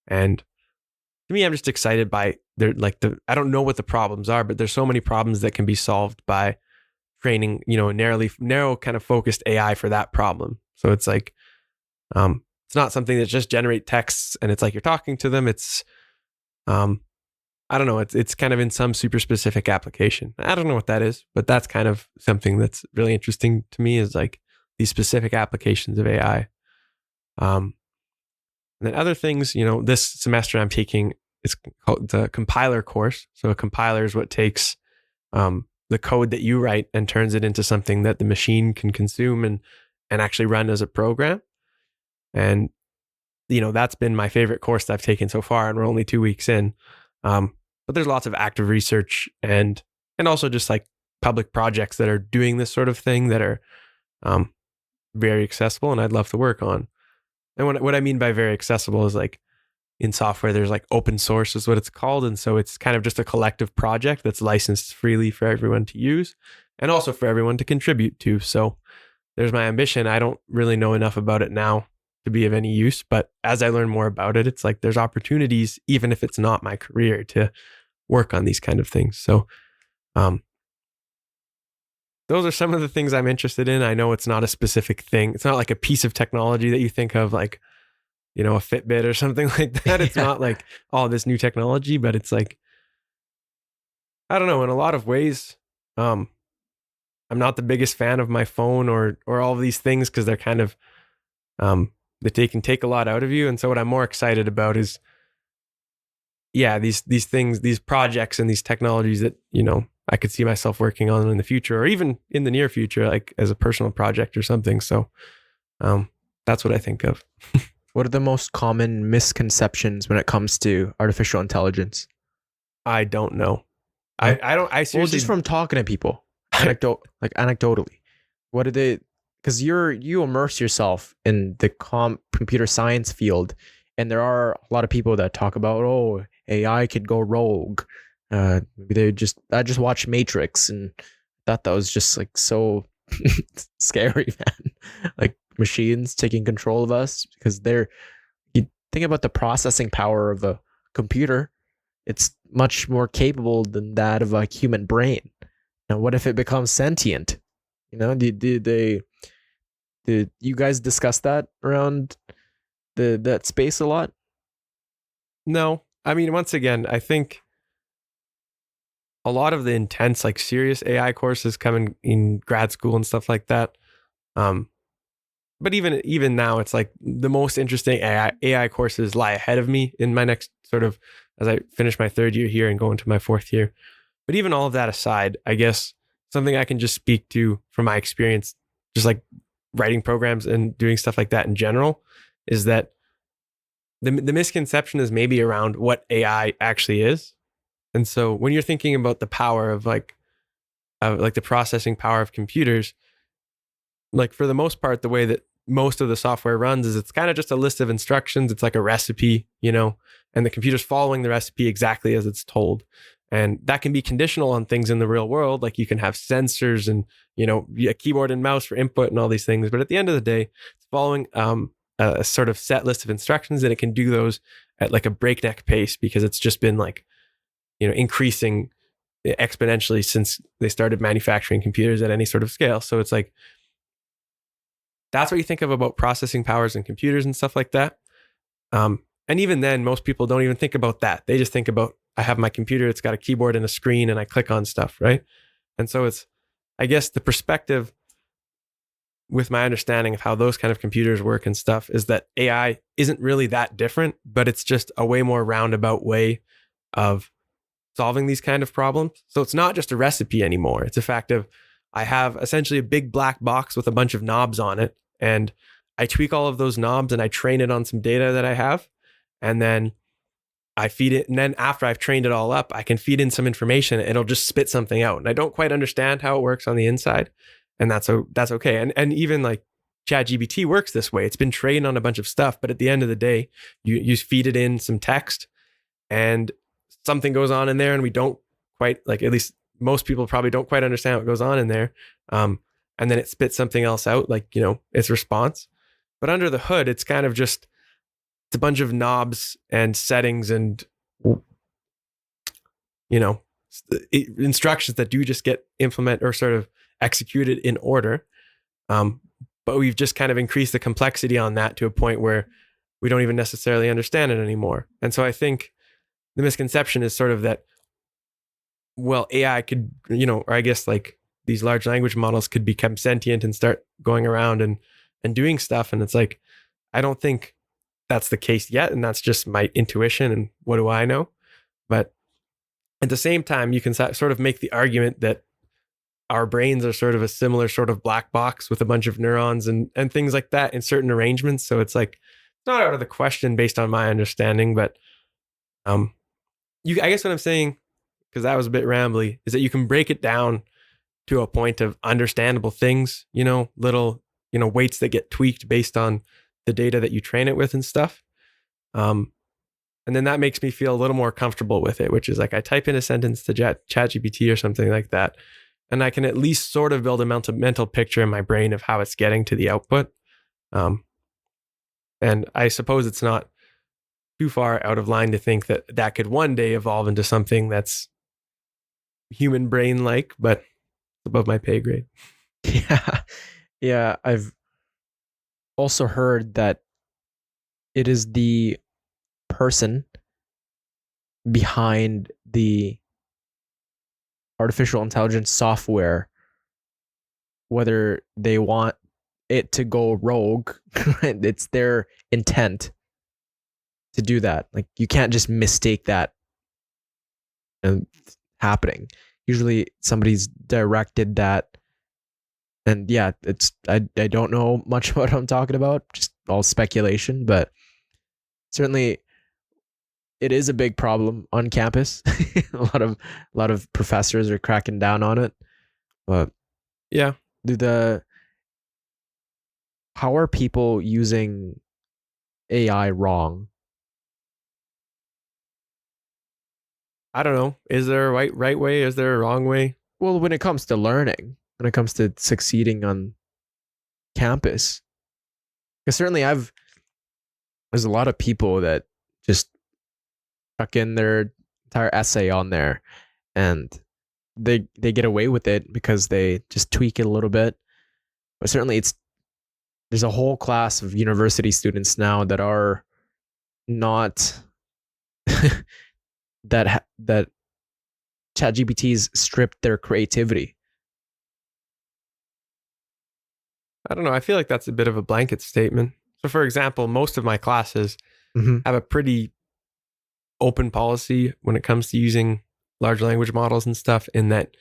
And to me, I'm just excited by I don't know what the problems are, but there's so many problems that can be solved by training, narrow kind of focused AI for that problem. So it's like, it's not something that just generate texts and it's like you're talking to them. It's, I don't know. It's kind of in some super specific application. I don't know what that is, but that's kind of something that's really interesting to me is like these specific applications of AI. And then other things, this semester I'm taking, it's called the compiler course. So a compiler is what takes the code that you write and turns it into something that the machine can consume and actually run as a program. And, that's been my favorite course that I've taken so far. And we're only 2 weeks in. But there's lots of active research and also just like public projects that are doing this sort of thing that are very accessible and I'd love to work on. And what I mean by very accessible is like in software, there's like open source is what it's called. And so it's kind of just a collective project that's licensed freely for everyone to use and also for everyone to contribute to. So there's my ambition. I don't really know enough about it now to be of any use, but as I learn more about it, it's like there's opportunities, even if it's not my career, to work on these kind of things. So those are some of the things I'm interested in. I know it's not a specific thing. It's not like a piece of technology that you think of like, a Fitbit or something like that. It's not like, oh, this new technology, but it's like, I don't know, in a lot of ways, I'm not the biggest fan of my phone or all of these things because they're kind of, that they can take a lot out of you. And so what I'm more excited about is, yeah, these things, these projects and these technologies that, I could see myself working on in the future, or even in the near future, like as a personal project or something. So that's what I think of. What are the most common misconceptions when it comes to artificial intelligence? I don't know. No? I don't. I seriously. Well, just from talking to people, anecdotally, what are they? Because you immerse yourself in the computer science field, and there are a lot of people that talk about, oh, AI could go rogue. Maybe I just watched Matrix and thought that was just like so scary, man. Like machines taking control of us because you think about the processing power of a computer, it's much more capable than that of a human brain. Now, what if it becomes sentient? Did you guys discuss that around that space a lot? No, I mean, once again, I think a lot of the intense, like serious AI courses come in grad school and stuff like that. But even now, it's like the most interesting AI courses lie ahead of me in my next sort of, as I finish my third year here and go into my fourth year. But even all of that aside, I guess something I can just speak to from my experience, just like writing programs and doing stuff like that in general, is that the misconception is maybe around what AI actually is. And so when you're thinking about the power of like the processing power of computers, like for the most part, the way that most of the software runs is it's kind of just a list of instructions. It's like a recipe, and the computer's following the recipe exactly as it's told. And that can be conditional on things in the real world. Like you can have sensors and, a keyboard and mouse for input and all these things. But at the end of the day, it's following a sort of set list of instructions, and it can do those at like a breakneck pace because it's just been like, increasing exponentially since they started manufacturing computers at any sort of scale. So it's like, that's what you think of about processing powers and computers and stuff like that. And even then, most people don't even think about that. They just think about, I have my computer, it's got a keyboard and a screen, and I click on stuff, right? And so it's, I guess the perspective with my understanding of how those kind of computers work and stuff is that AI isn't really that different, but it's just a way more roundabout way of solving these kind of problems. So it's not just a recipe anymore. It's a fact of, I have essentially a big black box with a bunch of knobs on it, and I tweak all of those knobs and I train it on some data that I have. And then I feed it. And then after I've trained it all up, I can feed in some information and it'll just spit something out. And I don't quite understand how it works on the inside. And that's okay. And even like ChatGPT works this way. It's been trained on a bunch of stuff, but at the end of the day, you feed it in some text and something goes on in there, and we don't quite, like, at least most people probably don't quite understand what goes on in there. And then it spits something else out, like, its response. But under the hood, it's kind of just, it's a bunch of knobs and settings and, instructions that do just get implemented or sort of executed in order. But we've just kind of increased the complexity on that to a point where we don't even necessarily understand it anymore. And so I think the misconception is sort of that, well, AI could, or I guess like these large language models could become sentient and start going around and doing stuff. And it's like, I don't think that's the case yet. And that's just my intuition. And what do I know? But at the same time, you can sort of make the argument that our brains are sort of a similar sort of black box with a bunch of neurons and things like that in certain arrangements. So it's like, it's not out of the question based on my understanding, but I guess what I'm saying, because that was a bit rambly, is that you can break it down to a point of understandable things, little, weights that get tweaked based on the data that you train it with and stuff. And then that makes me feel a little more comfortable with it, which is like I type in a sentence to ChatGPT or something like that, and I can at least sort of build a mental picture in my brain of how it's getting to the output. And I suppose it's not too far out of line to think that that could one day evolve into something that's human brain like, but it's above my pay grade. Yeah. Yeah. I've also heard that it is the person behind the artificial intelligence software, whether they want it to go rogue, it's their intent to do that. Like, you can't just mistake that happening. usually somebody's directed that. And yeah, I don't know much what I'm talking about, just all speculation, but certainly it is a big problem on campus. a lot of professors are cracking down on it. But Yeah. do the how are people using AI wrong? I don't know. Is there a right way? Is there a wrong way? Well, when it comes to learning, when it comes to succeeding on campus, because certainly there's a lot of people that just chuck in their entire essay on there, and they get away with it because they just tweak it a little bit. But certainly there's a whole class of university students now that are not that ChatGPT's stripped their creativity. I don't know. I feel like that's a bit of a blanket statement. So, for example, most of my classes Mm-hmm. have a pretty open policy when it comes to using large language models and stuff, in that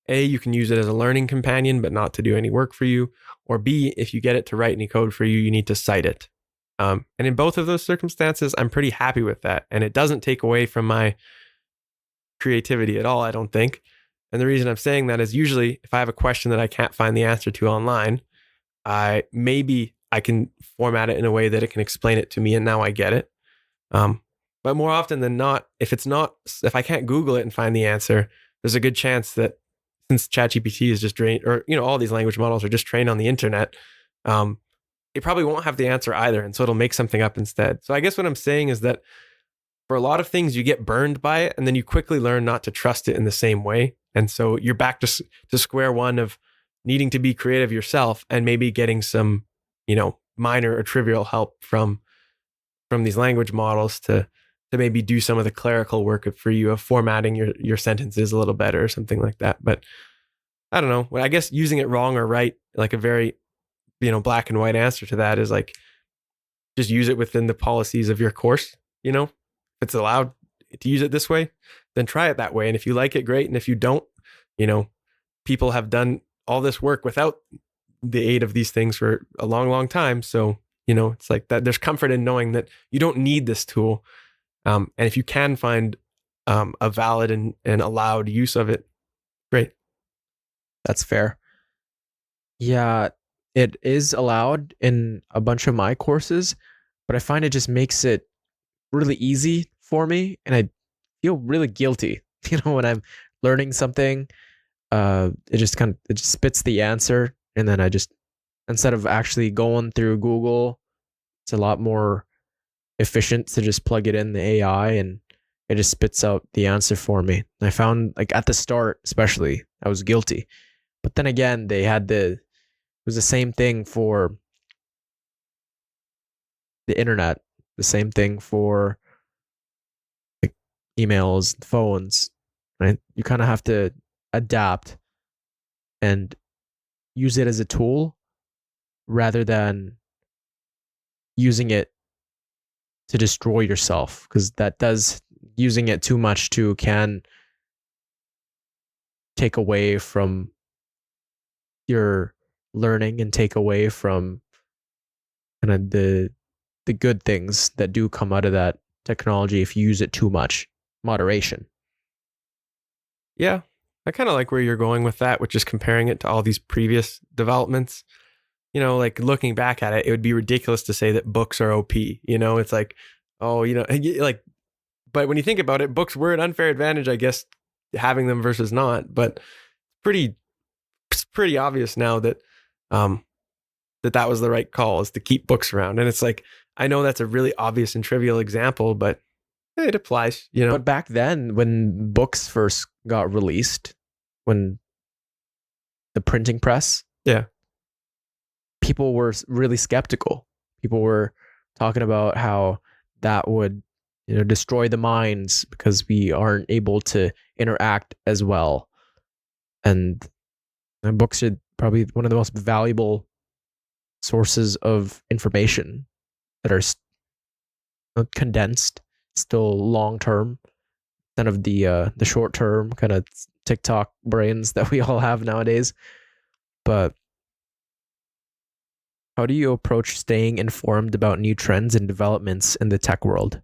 A, you can use it as a learning companion, but not to do any work for you. Or B, if you get it to write any code for you, you need to cite it. And in both of those circumstances, I'm pretty happy with that. And it doesn't take away from my creativity at all, I don't think. And the reason I'm saying that is usually if I have a question that I can't find the answer to online, I can format it in a way that it can explain it to me, and now I get it. But more often than not, if I can't Google it and find the answer, there's a good chance that since ChatGPT is just trained, or all these language models are just trained on the internet, it probably won't have the answer either, and so it'll make something up instead. So I guess what I'm saying is that for a lot of things, you get burned by it, and then you quickly learn not to trust it in the same way, and so you're back to square one of needing to be creative yourself, and maybe getting some, minor or trivial help from these language models to maybe do some of the clerical work for you of formatting your sentences a little better or something like that. But I don't know. Well, I guess using it wrong or right, like a very, black and white answer to that is like, just use it within the policies of your course. If it's allowed to use it this way, then try it that way. And if you like it, great. And if you don't, people have done all this work without the aid of these things for a long, long time. So, it's like that. There's comfort in knowing that you don't need this tool. And if you can find a valid and allowed use of it, great. That's fair. Yeah, it is allowed in a bunch of my courses, but I find it just makes it really easy for me, and I feel really guilty, when I'm learning something. It just spits the answer, and then I just, instead of actually going through Google, it's a lot more efficient to just plug it in the AI, and it just spits out the answer for me. And I found, like, at the start, especially, I was guilty. But then again, it was the same thing for the internet, the same thing for like emails, phones, right? You kind of have to adapt and use it as a tool rather than using it to destroy yourself, because using it too much too can take away from your learning and take away from kind of the good things that do come out of that technology if you use it too much. Moderation. Yeah, I kind of like where you're going with that, which is comparing it to all these previous developments. Like looking back at it, it would be ridiculous to say that books are OP. It's like, oh, like, but when you think about it, books were an unfair advantage, I guess, having them versus not. But it's pretty obvious now that that was the right call, is to keep books around. And it's like, I know that's a really obvious and trivial example, but it applies, But back then, when books first got released, when the printing press, Yeah. people were really skeptical. People were talking about how that would, destroy the minds because we aren't able to interact as well. And books are probably one of the most valuable sources of information that are condensed, still long term, none of the short term kind of TikTok brains that we all have nowadays. But how do you approach staying informed about new trends and developments in the tech world?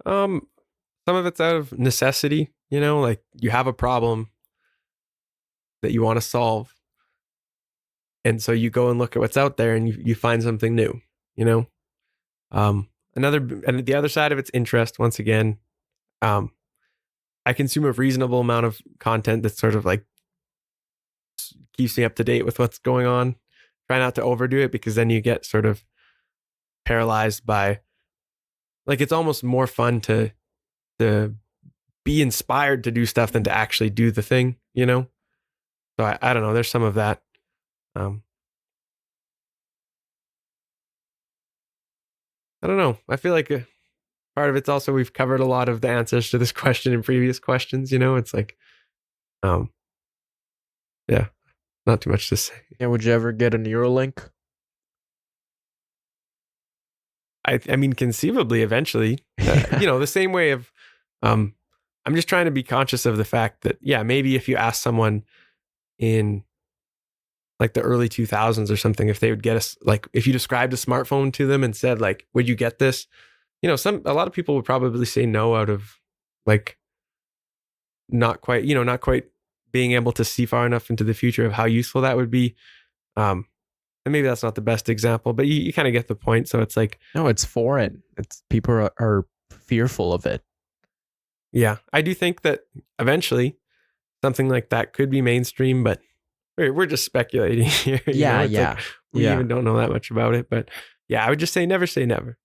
Some of it's out of necessity, like you have a problem that you want to solve. And so you go and look at what's out there and you find something new, you know? And the other side of it's interest. Once again, I consume a reasonable amount of content that sort of like keeps me up to date with what's going on. Try not to overdo it because then you get sort of paralyzed by, like, it's almost more fun to be inspired to do stuff than to actually do the thing, So I don't know. There's some of that. I don't know. I feel like part of it's also we've covered a lot of the answers to this question in previous questions. It's like, yeah, not too much to say. Yeah, would you ever get a Neuralink? I mean, conceivably, eventually, the same way of, I'm just trying to be conscious of the fact that, yeah, maybe if you ask someone in like the early 2000s or something, if they would get us, like, if you described a smartphone to them and said, like, would you get this? A lot of people would probably say no out of like, not quite being able to see far enough into the future of how useful that would be. And maybe that's not the best example, but you kind of get the point. So it's like, no, it's foreign. It's people are fearful of it. Yeah, I do think that eventually something like that could be mainstream, but we're just speculating here. Yeah. We even don't know that much about it, but yeah, I would just say never say never.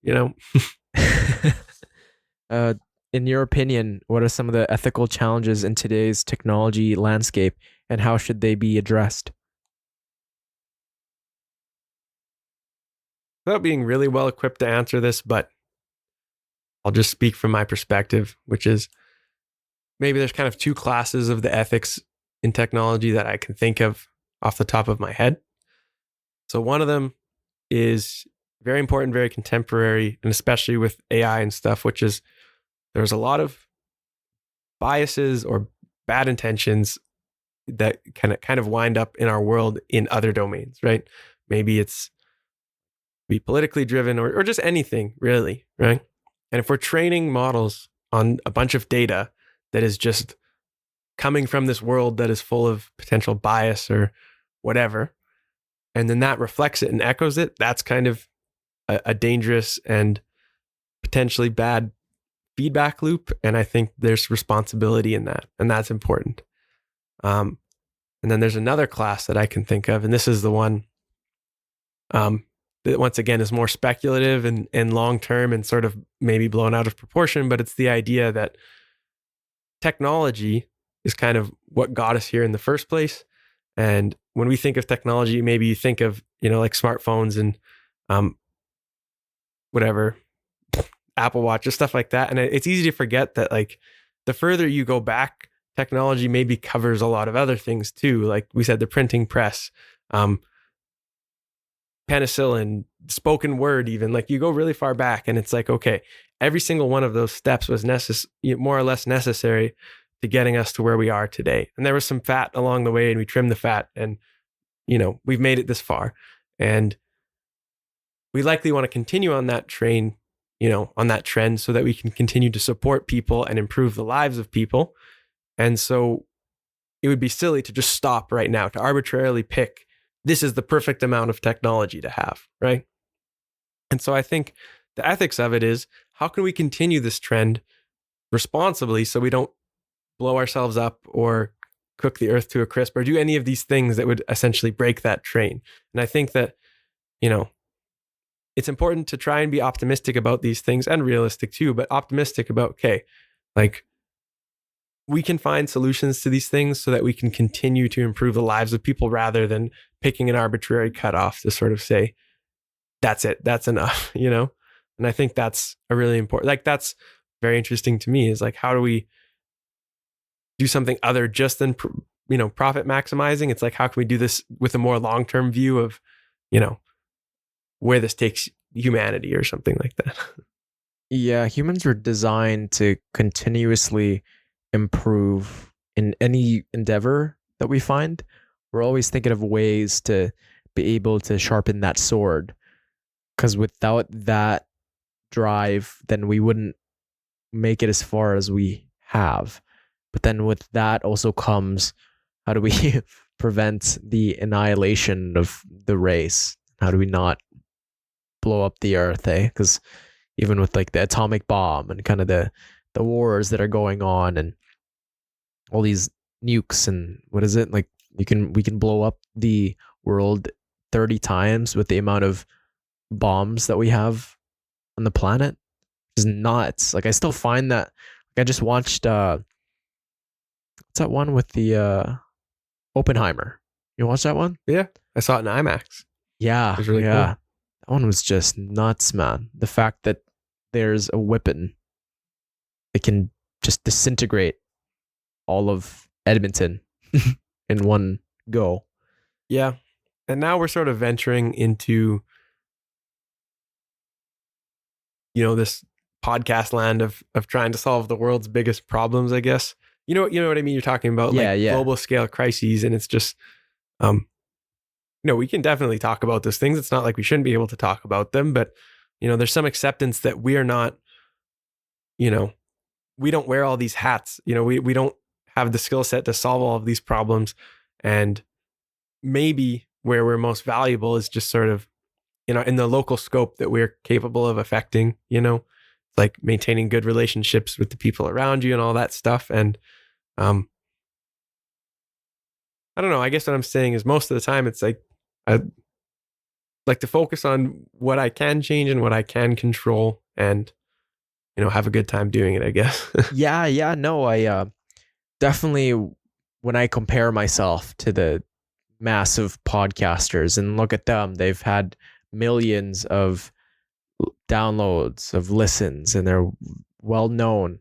In your opinion, what are some of the ethical challenges in today's technology landscape, and how should they be addressed? Without being really well equipped to answer this, but I'll just speak from my perspective, which is maybe there's kind of two classes of the ethics in technology that I can think of off the top of my head. So one of them is very important, very contemporary, and especially with AI and stuff, which is there's a lot of biases or bad intentions that kind of wind up in our world in other domains, right? Maybe it's be politically driven or just anything really, right? And if we're training models on a bunch of data that is just coming from this world that is full of potential bias or whatever, and then that reflects it and echoes it, that's kind of a dangerous and potentially bad feedback loop. And I think there's responsibility in that, and that's important. And then there's another class that I can think of, and this is the one that once again is more speculative and long-term and sort of maybe blown out of proportion, but it's the idea that technology is kind of what got us here in the first place. And when we think of technology, maybe you think of, like smartphones and whatever, Apple Watch, just stuff like that. And it's easy to forget that, like, the further you go back, technology maybe covers a lot of other things too. Like we said, the printing press, penicillin, spoken word, even, like, you go really far back and it's like, okay, every single one of those steps was more or less necessary to getting us to where we are today. And there was some fat along the way and we trimmed the fat and, we've made it this far. And we likely want to continue on that train, on that trend so that we can continue to support people and improve the lives of people. And so it would be silly to just stop right now, to arbitrarily pick, this is the perfect amount of technology to have, right? And so I think the ethics of it is, how can we continue this trend responsibly so we don't blow ourselves up or cook the earth to a crisp or do any of these things that would essentially break that train? And I think that, it's important to try and be optimistic about these things, and realistic too, but optimistic about, okay, like, we can find solutions to these things so that we can continue to improve the lives of people rather than picking an arbitrary cutoff to sort of say, that's it, that's enough, And I think that's a really important, like, that's very interesting to me, is like, how do we do something other just than, profit maximizing? It's like, how can we do this with a more long-term view of, where this takes humanity or something like that? Yeah, humans are designed to continuously improve in any endeavor that we find. We're always thinking of ways to be able to sharpen that sword. Because without that drive, then we wouldn't make it as far as we have. But then with that also comes, how do we prevent the annihilation of the race? How do we not blow up the earth, eh? Because even with like the atomic bomb and kind of the wars that are going on and all these nukes and what is it, like we can blow up the world 30 times with the amount of bombs that we have on the planet is nuts. Like I still find that, like I just watched what's that one with the Oppenheimer? You watch that one? Yeah, I saw it in IMAX. It Yeah, was really yeah. cool. That one was just nuts, man. The fact that there's a weapon that can just disintegrate all of Edmonton in one go. Yeah. And now we're sort of venturing into, this podcast land of trying to solve the world's biggest problems, I guess. You know what I mean? You're talking about Yeah, like yeah. global scale crises, and it's just we can definitely talk about those things. It's not like we shouldn't be able to talk about them, but there's some acceptance that we are not, you know, we don't wear all these hats. We don't have the skill set to solve all of these problems. And maybe where we're most valuable is just sort of, in the local scope that we're capable of affecting, like maintaining good relationships with the people around you and all that stuff. And I don't know. I guess what I'm saying is most of the time it's like I like to focus on what I can change and what I can control and, have a good time doing it, I guess. Yeah. No, I definitely, when I compare myself to the massive podcasters and look at them, they've had millions of downloads, of listens, and they're well known.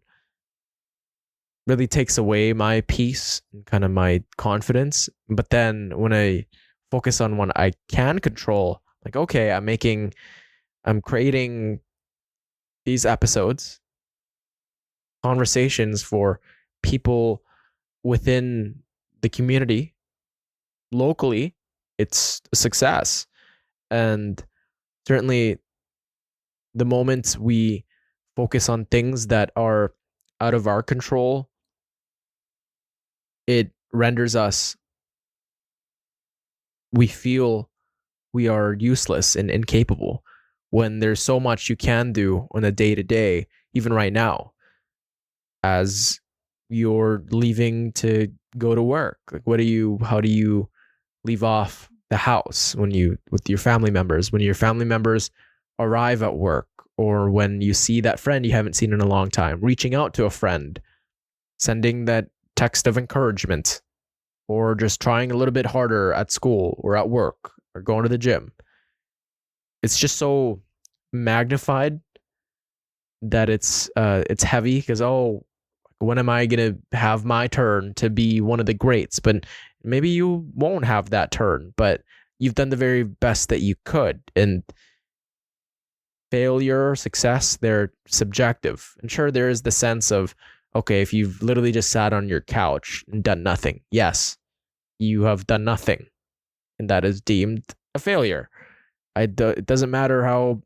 Really takes away my peace and kind of my confidence. But then when I focus on what I can control, like, okay, I'm creating these episodes, conversations for people within the community locally, it's a success. And certainly the moments we focus on things that are out of our control, it renders us, we feel we are useless and incapable when there's so much you can do on a day to day, even right now, as you're leaving to go to work. Like, how do you leave off the house with your family members, when your family members arrive at work, or when you see that friend you haven't seen in a long time, reaching out to a friend, sending that text of encouragement, or just trying a little bit harder at school or at work or going to the gym. It's just so magnified that it's heavy because, oh, when am I gonna have my turn to be one of the greats? But maybe you won't have that turn, but you've done the very best that you could. And failure, success, they're subjective. And sure, there is the sense of, okay, if you've literally just sat on your couch and done nothing, yes, you have done nothing, and that is deemed a failure. It doesn't matter how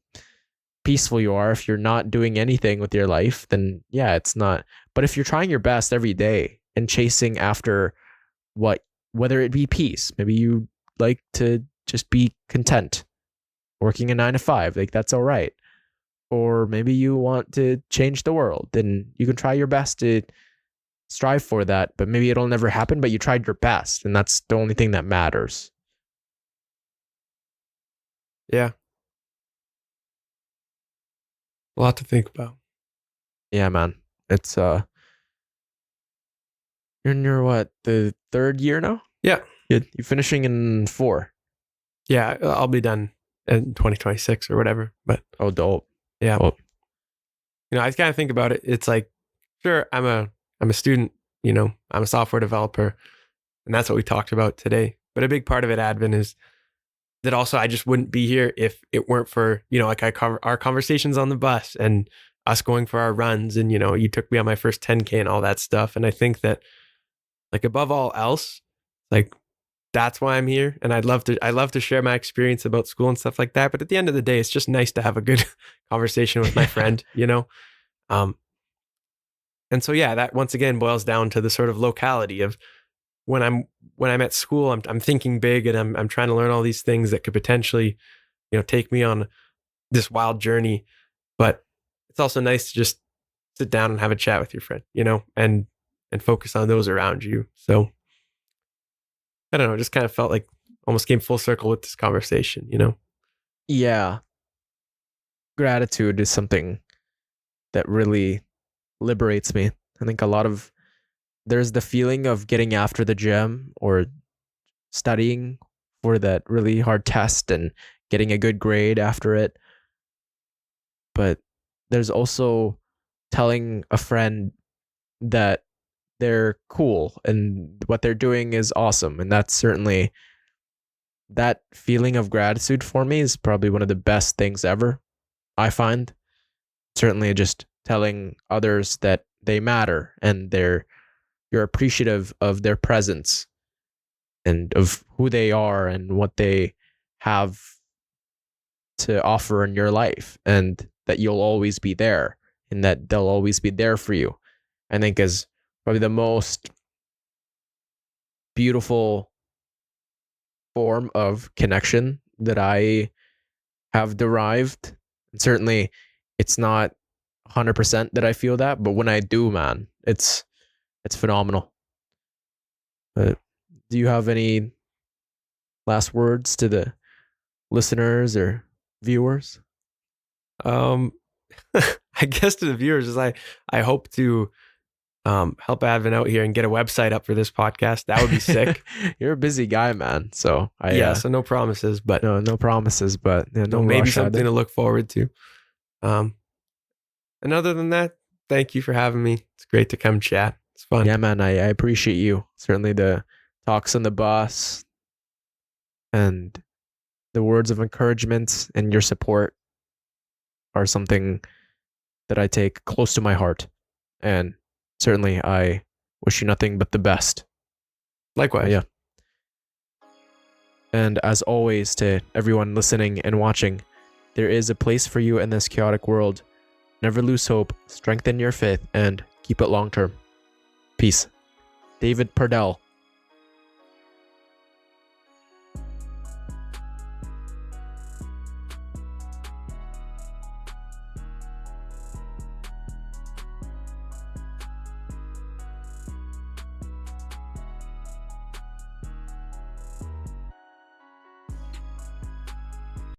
peaceful you are. If you're not doing anything with your life, then yeah, it's not. But if you're trying your best every day and chasing after whether it be peace, maybe you like to just be content working a 9 to 5, like that's all right. Or maybe you want to change the world, then you can try your best to strive for that, but maybe it'll never happen, but you tried your best, and that's the only thing that matters. Yeah. A lot to think about. Yeah, man. It's you're in your what, the third year now? Yeah. You're finishing in 4. Yeah. I'll be done in 2026 or whatever. But Oh, dope. yeah. Oh. I kind of think about it. It's like, sure, I'm a student, I'm a software developer, and that's what we talked about today. But a big part of it, Advin, is that also I just wouldn't be here if it weren't for, like our conversations on the bus and us going for our runs, and you took me on my first 10K and all that stuff. And I think that, like, above all else, like, that's why I'm here. And I love to share my experience about school and stuff like that. But at the end of the day, it's just nice to have a good conversation with my friend, Um, and so, yeah, that once again boils down to the sort of locality of when I'm at school, I'm thinking big, and I'm trying to learn all these things that could potentially, take me on this wild journey. But it's also nice to just sit down and have a chat with your friend, and focus on those around you. So I don't know, it just kind of felt like almost came full circle with this conversation, Yeah. Gratitude is something that really liberates me. I think there's the feeling of getting after the gym or studying for that really hard test and getting a good grade after it. But there's also telling a friend that they're cool and what they're doing is awesome. And that's certainly, that feeling of gratitude for me is probably one of the best things ever, I find. Certainly just telling others that they matter and you're appreciative of their presence and of who they are and what they have to offer in your life, and that you'll always be there and that they'll always be there for you, I think is probably the most beautiful form of connection that I have derived. And certainly it's not 100% that I feel that, but when I do, man, it's phenomenal. But do you have any last words to the listeners or viewers? I guess to the viewers is I hope to help Advin out here and get a website up for this podcast. That would be sick. You're a busy guy, man. So so no promises, but no promises, but no maybe rush something either. to look forward to. And other than that, thank you for having me. It's great to come chat. It's fun. Yeah, man, I appreciate you. Certainly the talks on the bus and the words of encouragement and your support are something that I take close to my heart. And certainly I wish you nothing but the best. Likewise. Yeah. And as always, to everyone listening and watching, there is a place for you in this chaotic world. Never lose hope, strengthen your faith, and keep it long term. Peace. David Pardell,